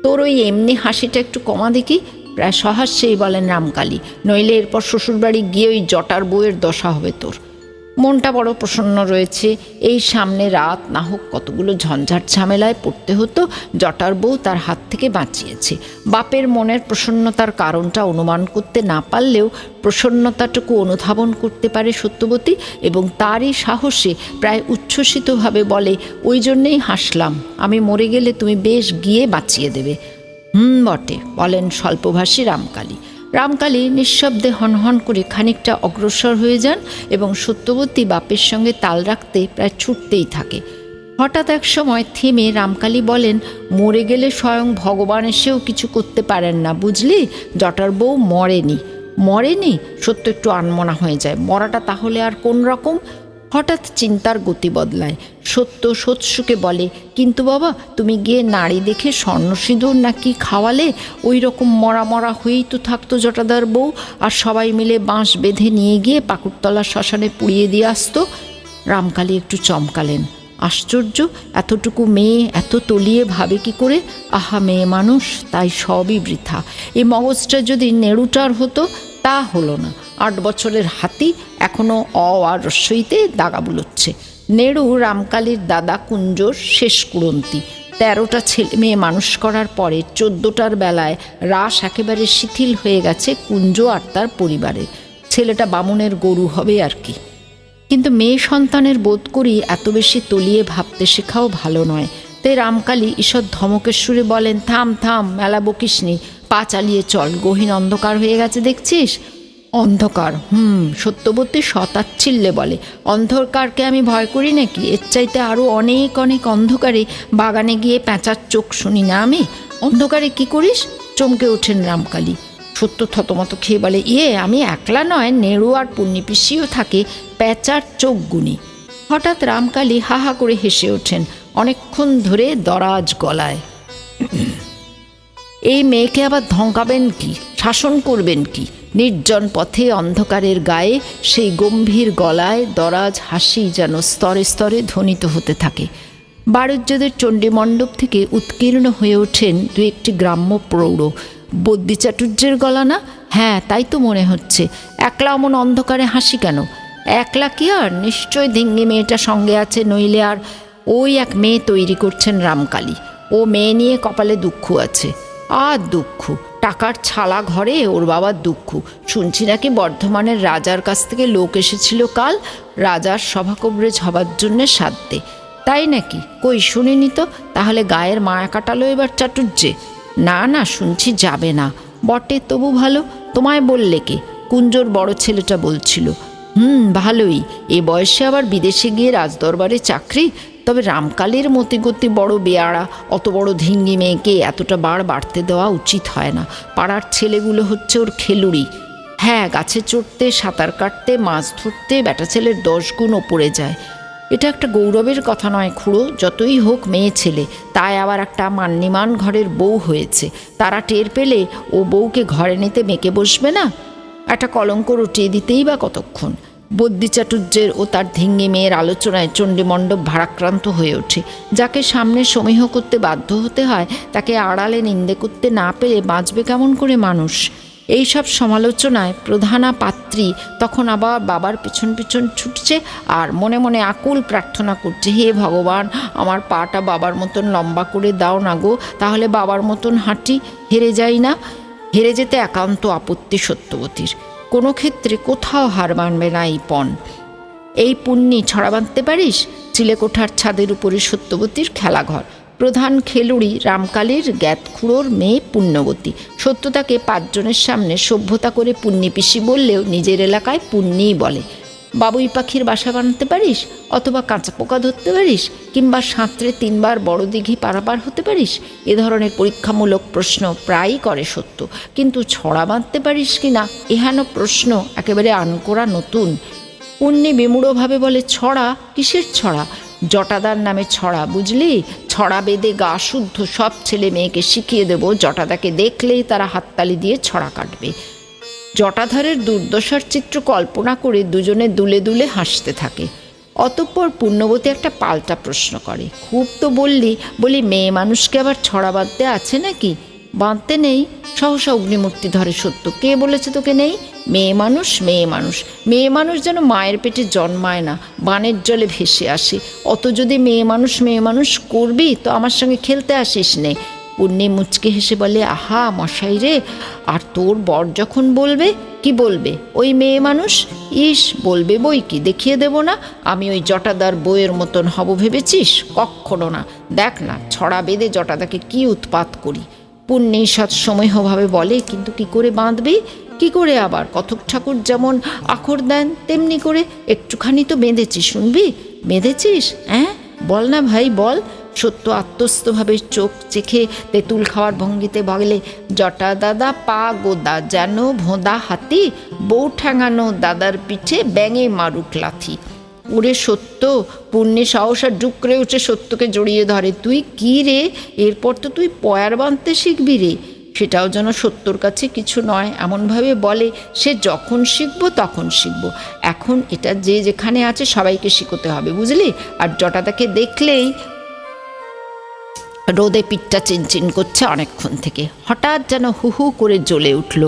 তোর ওই এমনি হাসিটা একটু কমা দেখি। প্রায় সহাস্যেই বলেন রামকালী, নইলে এরপর শ্বশুরবাড়ি গিয়ে ওই জটার বউয়ের দশা হবে তোর। মনটা বড় প্রসন্ন রয়েছে। এই সামনে রাত না হোক কতগুলো ঝঞ্ঝাট ঝামেলায় পড়তে হতো, জটার বউ তার হাত থেকে বাঁচিয়েছে। বাপের মনের প্রসন্নতার কারণটা অনুমান করতে না পারলেও প্রসন্নতাটুকু অনুধাবন করতে পারে সত্যবতী, এবং তারই সাহসে প্রায় উচ্ছ্বসিতভাবে বলে, ওই জন্যেই হাসলাম, আমি মরে গেলে তুমি বেশ গিয়ে বাঁচিয়ে দেবে। বটে, বলেন স্বল্পভাষী রামকালী। রামকালী নিঃশব্দে হনহন করে খানিকটা অগ্রসর হয়ে যান এবং সত্যবতী বাপের সঙ্গে তাল রাখতে প্রায় ছুটতেই থাকে। হঠাৎ এক সময় থেমে রামকালী বলেন, মরে গেলে স্বয়ং ভগবান এসেও কিছু করতে পারেন না, বুঝলি? জটার বউ মরেনি। মরেনি? সত্য একটু আনমনা হয়ে যায়। মরাটা তাহলে আর কোন রকম? হঠাৎ চিন্তার গতি বদলায়। সত্য সোৎসুকে বলে, কিন্তু বাবা, তুমি গিয়ে নাড়ি দেখে স্বর্ণসিঁদুর নাকি খাওয়ালে, ওই রকম মরা মরা হয়েই তো থাকতো জটাদার বউ, আর সবাই মিলে বাঁশ বেঁধে নিয়ে গিয়ে পাকুড়তলা শ্মশানে পুড়িয়ে দিয়ে আসতো। রামকালী একটু চমকালেন। আশ্চর্য, এতটুকু মেয়ে এত তলিয়ে ভাবে কি করে? আহা, মেয়ে মানুষ, তাই সবই বৃথা। এই মগজটা যদি নেড়ুটার হতো, তা হলো না। 8 বছরের হাতি এখনও আর রস্যইতে দাগা বুলোচ্ছে। নেড়ু রামকালীর দাদা কুঞ্জর শেষ কুড়ন্তি। 13টা ছেলে মেয়ে মানুষ করার পরে 14টার বেলায় রাস একেবারে শিথিল হয়ে গেছে কুঞ্জ আর তার পরিবারের। ছেলেটা বামুনের গরু হবে আর কি। কিন্তু মেয়ে সন্তানের বোধ করি এত বেশি তলিয়ে ভাবতে শেখাও ভালো নয়। তাই রামকালী ঈষৎ ধমকের সুরে বলেন, থাম থাম, মেলা বকিসনি, পা চালিয়ে চল, গহীন অন্ধকার হয়ে গেছে দেখছিস? অন্ধকার? সত্যবতী শতাচ্ছিল্যে বলে, অন্ধকারকে আমি ভয় করি নাকি? এর চাইতে আরও অনেক অনেক অন্ধকারে বাগানে গিয়ে প্যাঁচার চোখ শুনি না আমি? অন্ধকারে কি করিস? চমকে ওঠেন রামকালী। সত্য থতমত খেয়ে বলে, আমি একলা নয়, নেড়ু আর পুণ্যি পিসিও থাকে প্যাঁচার চোখ গুনি। হঠাৎ রামকালী হা হা করে হেসে ওঠেন, অনেকক্ষণ ধরে দরাজ গলায়। এই মেয়েকে আবার ধমকাবেন কি, শাসন করবেন কি? নির্জন পথে অন্ধকারের গায়ে সেই গম্ভীর গলায় দরাজ হাসি যেন স্তরে স্তরে ধ্বনিত হতে থাকে। বারুজ্যদের চণ্ডীমণ্ডপ থেকে উৎকীর্ণ হয়ে ওঠেন 2-1টি গ্রাম্য প্রৌঢ়। বদ্যি চাটুর্যের গলা না? হ্যাঁ, তাই তো মনে হচ্ছে। একলা অমন অন্ধকারে হাসি কেন? একলা কি আর, নিশ্চয় ধিঙ্গি মেয়েটা সঙ্গে আছে, নইলে আর। ওই এক মেয়ে তৈরি করছেন রামকালী। ও মেয়ে নিয়ে কপালে দুঃখ আছে। আর দুঃখ? টাকার ছালা ঘরে ওর বাবার দুঃখ। শুনছি নাকি বর্ধমানের রাজার কাছ থেকে লোক এসেছিল কাল, রাজার সভা কবরেজ হবার জন্যে সাধ্যে। তাই নাকি? কই শুনিনি তো। তাহলে গায়ের মায়া কাটালো এবার চাটুর্যে? না না, শুনছি যাবে না। বটে, তবু ভালো। তোমায় বললে কে? কুঞ্জর বড় ছেলেটা বলছিল। ভালোই, এ বয়সে আবার বিদেশে গিয়ে রাজদরবারে চাকরি। তবে রামকালীর মতিগতি বড় বেয়াড়া। অত বড় ধিঙ্গি মেয়েকে এতটা বাড়তে দেওয়া উচিত হয় না। পাড়ার ছেলেগুলো হচ্ছে ওর খেলুড়ি। হ্যাঁ, গাছে চড়তে, সাঁতার কাটতে, মাছ ধরতে বেটা ছেলের 10 গুণ ওপরে যায়। এটা একটা গৌরবের কথা নয় খুড়ো, যতই হোক মেয়ে ছেলে, তাই আবার একটা মান্যিমান ঘরের বউ হয়েছে। তারা টের পেলে ও বউকে ঘরে নিতে মেকে বসবে না? একটা কলঙ্ক রটিয়ে দিতেই বা কতক্ষণ? বদ্যি চাটুর্যের ও তার ধিঙ্গি মেয়ের আলোচনায় চণ্ডীমণ্ডপ ভারাক্রান্ত হয়ে ওঠে। যাকে সামনে সমীহ করতে বাধ্য হতে হয়, তাকে আড়ালে নিন্দে করতে না পেরে বাঁচবে কেমন করে মানুষ? এইসব সমালোচনায় প্রধানা পাত্রী তখন আবার বাবার পিছন পিছন ছুটছে আর মনে মনে আকুল প্রার্থনা করছে, হে ভগবান, আমার পাটা বাবার মতন লম্বা করে দাও না গো, তাহলে বাবার মতন হাঁটি, হেরে যাই না। হেরে যেতে একান্ত আপত্তি সত্যবতীর। কোনো ক্ষেত্রে কোথাও হার মানবে না এই পণ। এই পুণ্যি ছড়া বাঁধতে পারিস? চিলেকোঠার ছাদের উপরে সত্যবতীর খেলাঘর। প্রধান খেলুড়ি রামকালীর জ্ঞাতখুড়োর মেয়ে পুণ্যবতী। সত্য তাকে 5 জনের সামনে সভ্যতা করে পুণ্যি পিসি বললেও নিজের এলাকায় পুণ্যিই বলে। বাবুই পাখির বাসা বানাতে পারিস? অথবা কাঁচা পোকা ধরতে পারিস? কিংবা সাঁতরে 3 বার বড় দিঘি পারাপার হতে পারিস? এ ধরনের পরীক্ষামূলক প্রশ্ন প্রায়ই করে সত্য। কিন্তু ছড়া বাঁধতে পারিস কি না, এহেন প্রশ্ন একেবারে আনকোড়া নতুন। পুণ্যি বিমূঢ়ভাবে বলে, ছড়া? কিসের ছড়া? জটাদার নামে ছড়া, বুঝলি? ছড়া বেঁধে গা শুদ্ধ সব ছেলে মেয়েকে শিখিয়ে দেবো, জটাদাকে দেখলেই তারা হাততালি দিয়ে ছড়া কাটবে। জটাধারের দুর্দশার চিত্র কল্পনা করে দুজনে দুলে দুলে হাসতে থাকে। অতঃপর পুণ্যবতী একটা পাল্টা প্রশ্ন করে, খুব তো বলি মেয়ে মানুষকে আবার ছড়া বাঁধতে আছে নাকি? বাঁধতে নেই। সহসা অগ্নিমূর্তি ধরে সত্য, কে বলেছে তোকে নেই? মেয়ে মানুষ মেয়ে মানুষ যেন মায়ের পেটে জন্মায় না, বানের জলে ভেসে আসে। অত যদি মেয়ে মানুষ করবি তো আমার সঙ্গে খেলতে আসিস নে। পুণ্যি মুচকে হেসে বলে, আহা মশাই রে, আর তোর বর যখন বলবে, কি বলবে? ওই মেয়ে মানুষ? ইস, বলবে বই কি, দেখিয়ে দেব না? আমি ওই জটাদার বইয়ের মতন হব ভেবেছিস? কক্ষনো না। দেখ না ছড়া বেঁধে জটাদাকে কি উৎপাত করি। পুণ্যি সৎসময়ভাবে বলে, কিন্তু কি করে বাঁধবি? কি করে আবার? কথক ঠাকুর যেমন আখর দেন তেমনি করে একটুখানি তো বেঁধেছি, শুনবি? বেঁধেছিস? হ্যাঁ, বল না ভাই বল। সত্য আত্মস্থভাবে চোখ চেখে তেঁতুল খাওয়ার ভঙ্গিতে বলে, জটা দাদা পা গোদা যেন ভোঁদা হাতি, বউ ঠ্যাঙানো দাদার পিঠে ব্যাঙে মারুক লাথি। ওরে সত্য! পুণ্যে সাহসা ডুকরে উঠে সত্যকে জড়িয়ে ধরে। তুই কি রে? এরপর তো তুই পয়ার বাঁধতে শিখবি রে। সেটাও যেন সত্যর কাছে কিছু নয় এমনভাবে বলে, সে যখন শিখবো তখন শিখবো, এখন এটা যে যেখানে আছে সবাইকে শিখতে হবে, বুঝলি? আর জটাদাকে দেখলেই রোদে পিঠটা চিনচিন করছে অনেকক্ষণ থেকে, হঠাৎ যেন হু হু করে জ্বলে উঠল।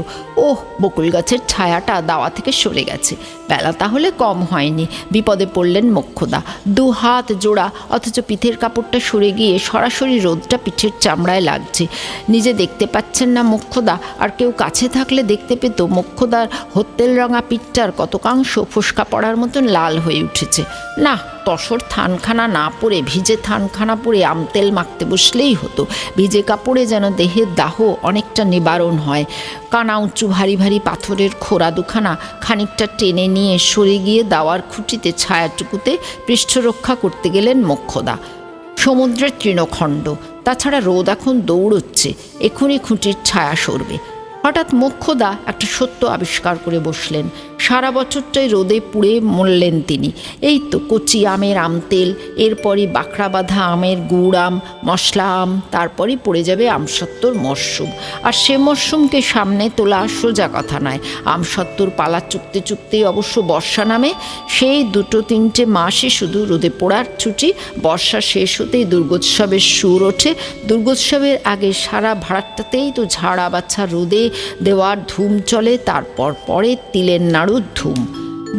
ওহ, বকুল গাছের ছায়াটা দাওয়া থেকে সরে গেছে। বেলা তাহলে কম হয়নি। বিপদে পড়লেন মোক্ষদা। 2 হাত জোড়া, অথচ পিঠের কাপড়টা সরে গিয়ে সরাসরি রোদটা পিঠের চামড়ায় লাগছে। নিজে দেখতে পাচ্ছেন না মোক্ষদা, আর কেউ কাছে থাকলে দেখতে পেত মোক্ষদার হত্তেল রঙা পিঠটার কতকাংশ ফোসকা পড়ার মতন লাল হয়ে উঠেছে। না, তসর থানখানা না পরে ভিজে থানখানা পরে আমতেল মাখতে বসলেই হতো। ভিজে কাপড়ে যেন দেহের দাহ অনেকটা নিবারণ হয়। কানা উঁচু ভারী ভারী পাথরের খোড়া দুখানা খানিকটা টেনে নিয়ে সরে গিয়ে দাওয়ার খুঁটিতে ছায়াটুকুতে পৃষ্ঠরক্ষা করতে গেলেন মোক্ষদা। সমুদ্রের তৃণখণ্ড, তাছাড়া রোদ এখন দৌড়চ্ছে, এখনই খুঁটির ছায়া সরবে। হঠাৎ মোক্ষদা একটা সত্য আবিষ্কার করে বসলেন। সারা বছরটাই রোদে পুড়ে মরলেন তিনি। এই তো কচি আমের আমতেল, এরপরই বাঁকড়া বাঁধা আমের গুড় আম, মশলা আম, তারপরই পড়ে যাবে আমসত্ত্বর মরশুম। আর সে মরশুমকে সামনে তোলা সোজা কথা নয়। আমসত্ত্বর পালা চুকতে চুকতেই অবশ্য বর্ষা নামে। সেই 2-3 মাসই শুধু রোদে পোড়ার ছুটি। বর্ষা শেষ হতেই দুর্গোৎসবের সুর ওঠে। দুর্গোৎসবের আগে সারা ভাড়াটাতেই তো ঝাড়া বাছা রোদে দেওয়ার ধুম চলে। তারপর পরে তিলের নাড়ুর ধুম।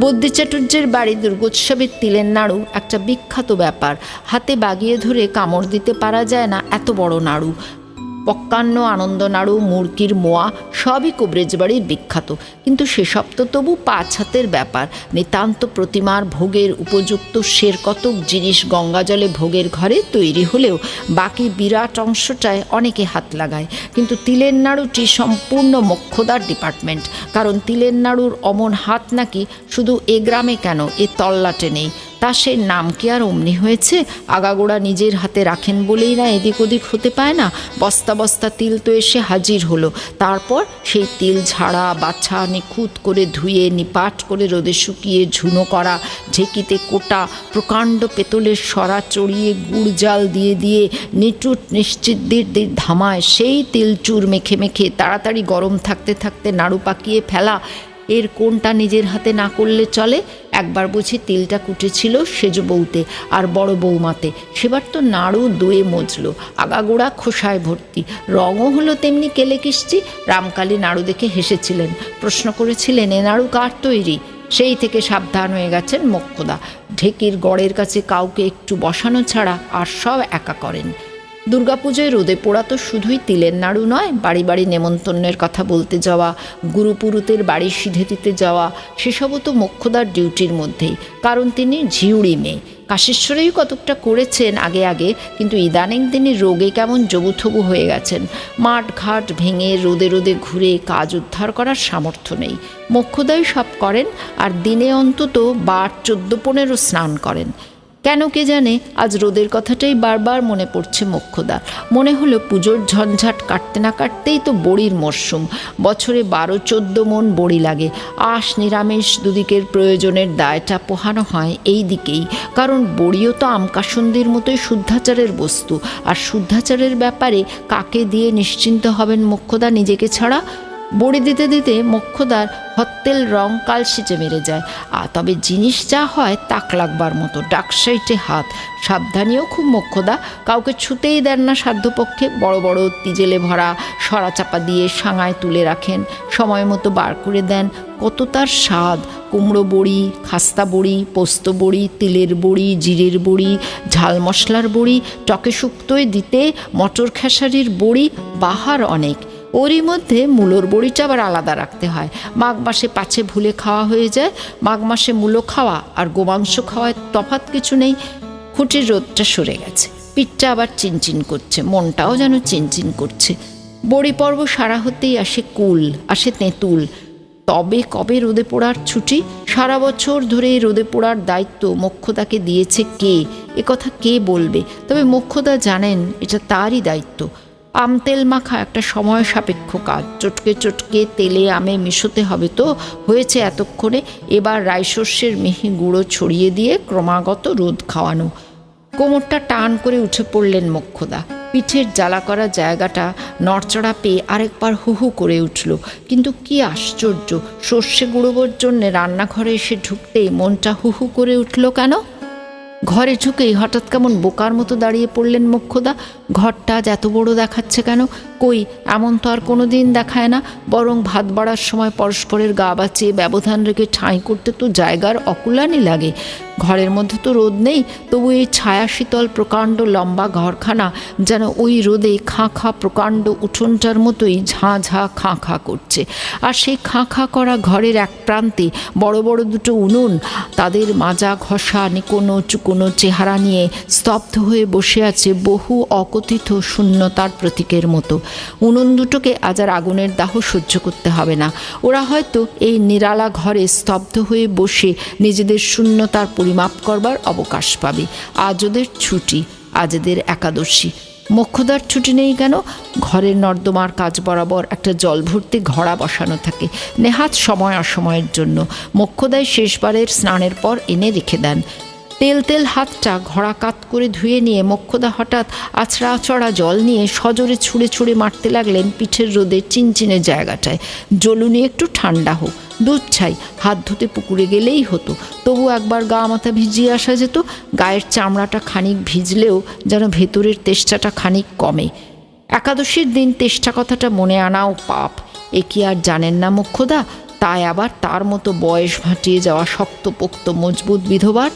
বদ্যি চাটুর্যের বাড়ি দুর্গোৎসবের তিলের নাড়ু একটা বিখ্যাত ব্যাপার। হাতে বাগিয়ে ধরে কামড় দিতে পারা যায় না এত বড় নাড়ু। পক্কান্ন, আনন্দ নাড়ু, মুরগির মোয়া সবই কবরেজ বাড়ির বিখ্যাত। কিন্তু সেসব তো তবু 5 হাতের ব্যাপার। নিতান্ত প্রতিমার ভোগের উপযুক্ত সের কতক জিনিস গঙ্গাজলে ভোগের ঘরে তৈরি হলেও বাকি বিরাট অংশটায় অনেকে হাত লাগায়। কিন্তু তিলের নাড়ুটি সম্পূর্ণ মোক্ষদার ডিপার্টমেন্ট। কারণ তিলের নাড়ুর অমন হাত নাকি শুধু এ গ্রামে কেন, এ তল্লাটে নেই। তা সে নাম কি আর অমনি হয়েছে? আগাগোড়া নিজের হাতে রাখেন বলেই না এদিক ওদিক হতে পায় না। বস্তা বস্তা তিল তো এসে হাজির হলো। তারপর সেই তিল ঝাড়া বাছা, নিখুঁত করে ধুয়ে নিপাট করে রোদে শুকিয়ে ঝুনো করা, ঢেকিতে কোটা, প্রকাণ্ড পেতলের সরা চড়িয়ে গুড় জাল দিয়ে দিয়ে নিটুট নিশ্চিত দীর ধামায় সেই তিল চুর মেখে মেখে তাড়াতাড়ি গরম থাকতে থাকতে নাড়ু পাকিয়ে ফেলা। এর কোনটা নিজের হাতে না করলে চলে? একবার বুঝি তিলটা কুটেছিল সেজ বউতে আর বড় বৌমাতে। সেবার তো নাড়ু দুয়ে মজলো, আগাগোড়া খোসায় ভর্তি। রঙও হলো তেমনি কেলেকিস্টি। রামকালী নাড়ু দেখে হেসেছিলেন, প্রশ্ন করেছিলেন, এ নাড়ু কার তৈরি? সেই থেকে সাবধান হয়ে গেছেন মোক্ষদা। ঢেকির গড়ের কাছে কাউকে একটু বসানো ছাড়া আর সব একা করেন। দুর্গাপুজোয় রোদে পোড়া তো শুধুই তিলের নাড়ু নয়, বাড়ি বাড়ি নেমন্তন্নের কথা বলতে যাওয়া, গুরুপুরুতের বাড়ি সিধে দিতে যাওয়া, সেসবও তো মোক্ষদার ডিউটির মধ্যেই। কারণ তিনি ঝিউড়ি মেয়ে। কাশেশ্বরেই কতকটা করেছেন আগে আগে, কিন্তু ইদানিং তিনি রোগে কেমন জবুথবু হয়ে গেছেন। মাঠ ঘাট ভেঙে রোদে রোদে ঘুরে কাজ উদ্ধার করার সামর্থ্য নেই। মোক্ষদাই সব করেন, আর দিনে অন্তত 12-14-15 স্নান করেন। কেন কে জানে আজ রোদের কথাটাই বারবার মনে পড়ছে মোক্ষদার। মনে হলো পুজোর ঝঞ্ঝাট কাটতে না কাটতেই তো বড়ির মরশুম। বছরে 12-14 মণ বড়ি লাগে। আঁশ নিরামিষ দুদিকের প্রয়োজনের দায়টা পোহানো হয় এই দিকেই, কারণ বড়িও তো আমকাসন্দির মতোই শুদ্ধাচারের বস্তু। আর শুদ্ধাচারের ব্যাপারে কাকে দিয়ে নিশ্চিন্ত হবেন মোক্ষদা নিজেকে ছাড়া? বড়ি দিতে দিতে মোক্ষদার হত্তেল রং কালশিচে মেরে যায়। তবে জিনিস যা হয় তাক লাগবার মতো, ডাকসাইটে হাত। সাবধানীও খুব মোক্ষদা, কাউকে ছুতেই দেন না সাধ্যপক্ষে। বড় বড় তিজেলে ভরা সরা চাপা দিয়ে সাঙায় তুলে রাখেন, সময় মতো বার করে দেন। কত তার স্বাদ! কুমড়ো বড়ি, খাস্তা বড়ি, পোস্ত বড়ি, তিলের বড়ি, জিরের বড়ি, ঝাল মশলার বড়ি, টকে শুক্তোয় দিতে মটর খেসারির বড়ি, বাহার অনেক। ওরই মধ্যে মূলোর বড়িটা আবার আলাদা রাখতে হয়। মাঘ মাসে পাছে ভুলে খাওয়া হয়ে যায়। মাঘ মাসে মূলো খাওয়া আর গোমাংস খাওয়ায় তফাৎ কিছু নেই। খুঁটির রোদটা সরে গেছে, পিঠটা আবার চিনচিন করছে, মনটাও যেন চিনচিন করছে। বড়ি পর্ব সারা হতেই আসে কুল, আসে তেঁতুল। তবে কবে রোদে পোড়ার ছুটি? সারা বছর ধরে রোদে পোড়ার দায়িত্ব মোক্ষদাকে দিয়েছে কে, এ কথা কে বলবে? তবে মোক্ষদা জানেন এটা তারই দায়িত্ব। আমতেল মাখা একটা সময় সাপেক্ষ কাজ। চটকে চটকে তেলে আমে মিশোতে হবে তো। হয়েছে এতক্ষণে, এবার রাইশস্যের মিহি গুঁড়ো ছড়িয়ে দিয়ে ক্রমাগত রোদ খাওয়ানো। কোমরটা টান করে উঠে পড়লেন মোক্ষদা। পিঠের জ্বালা করা জায়গাটা নড়চড়া পেয়ে আরেকবার হুহু করে উঠল। কিন্তু কি আশ্চর্য, সর্ষে গুঁড়োবার জন্যে রান্নাঘরে এসে ঢুকতেই মনটা হুহু করে উঠল কেন? ঘরে ঢুকেই হঠাৎ কেমন বোকার মতো দাঁড়িয়ে পড়লেন মোক্ষদা। ঘরটা আজ এত বড় দেখাচ্ছে কেন? কই, এমন তো আর কোনো দিন দেখায় না। বরং ভাত বাড়ার সময় পরস্পরের গা বাঁচিয়ে ব্যবধান রেখে ঠাঁই করতে তো জায়গার অকুলানি লাগে। ঘরের মধ্যে তো রোদ নেই, তবু এই ছায়া শীতল প্রকাণ্ড লম্বা ঘরখানা যেন ওই রোদে খাঁ খাঁ প্রকাণ্ড উঠোনটার মতোই ঝাঁ ঝাঁ খাঁ খাঁ করছে। আর সেই খাঁ খাঁ করা ঘরের এক প্রান্তে বড় বড় দুটো উনুন, তাদের মাজা ঘষা নিকোনো চুকোনো চেহারা নিয়ে স্তব্ধ হয়ে বসে আছে বহু অকথিত শূন্যতার প্রতীকের মতো। উনুন দুটোকে আজ আর আগুনের দাহ সহ্য করতে হবে না। ওরা হয়তো এই নিরালা ঘরে স্তব্ধ হয়ে বসে নিজেদের শূন্যতার পরিমাপ করবার অবকাশ পাবে। আজ ওদের ছুটি, আজ এদের একাদশী। মোক্ষদার ছুটি নেই কেন? ঘরের নর্দমার কাজ বরাবর একটা জল ভর্তি ঘড়া বসানো থাকে, নেহাত সময় অসময়ের জন্য। মোক্ষদাই শেষবারের স্নানের পর এনে রেখে দেন। তেল তেল হাতটা ঘড়া কাত করে ধুয়ে নিয়ে মোক্ষদা হঠাৎ আছড়া আছড়া জল নিয়ে সজোরে ছুঁড়ে ছুঁড়ে মারতে লাগলেন পিঠের রোদে চিনচিনে জায়গাটায়। জ্বলুনি একটু ঠান্ডা হোক, দুধ ছাই, হাত ধুতে পুকুরে গেলেই হতো। তবু একবার গা মাথা ভিজিয়ে আসা যেত। গায়ের চামড়াটা খানিক ভিজলেও যেন ভেতরের তেষ্টাটা খানিক কমে। একাদশীর দিন তেষ্টা কথাটা মনে আনাও পাপ, এ কি আর জানেন না মোক্ষদা? তাই আবার তার মতো বয়স ভাটিয়ে যাওয়া শক্তপোক্ত মজবুত বিধবার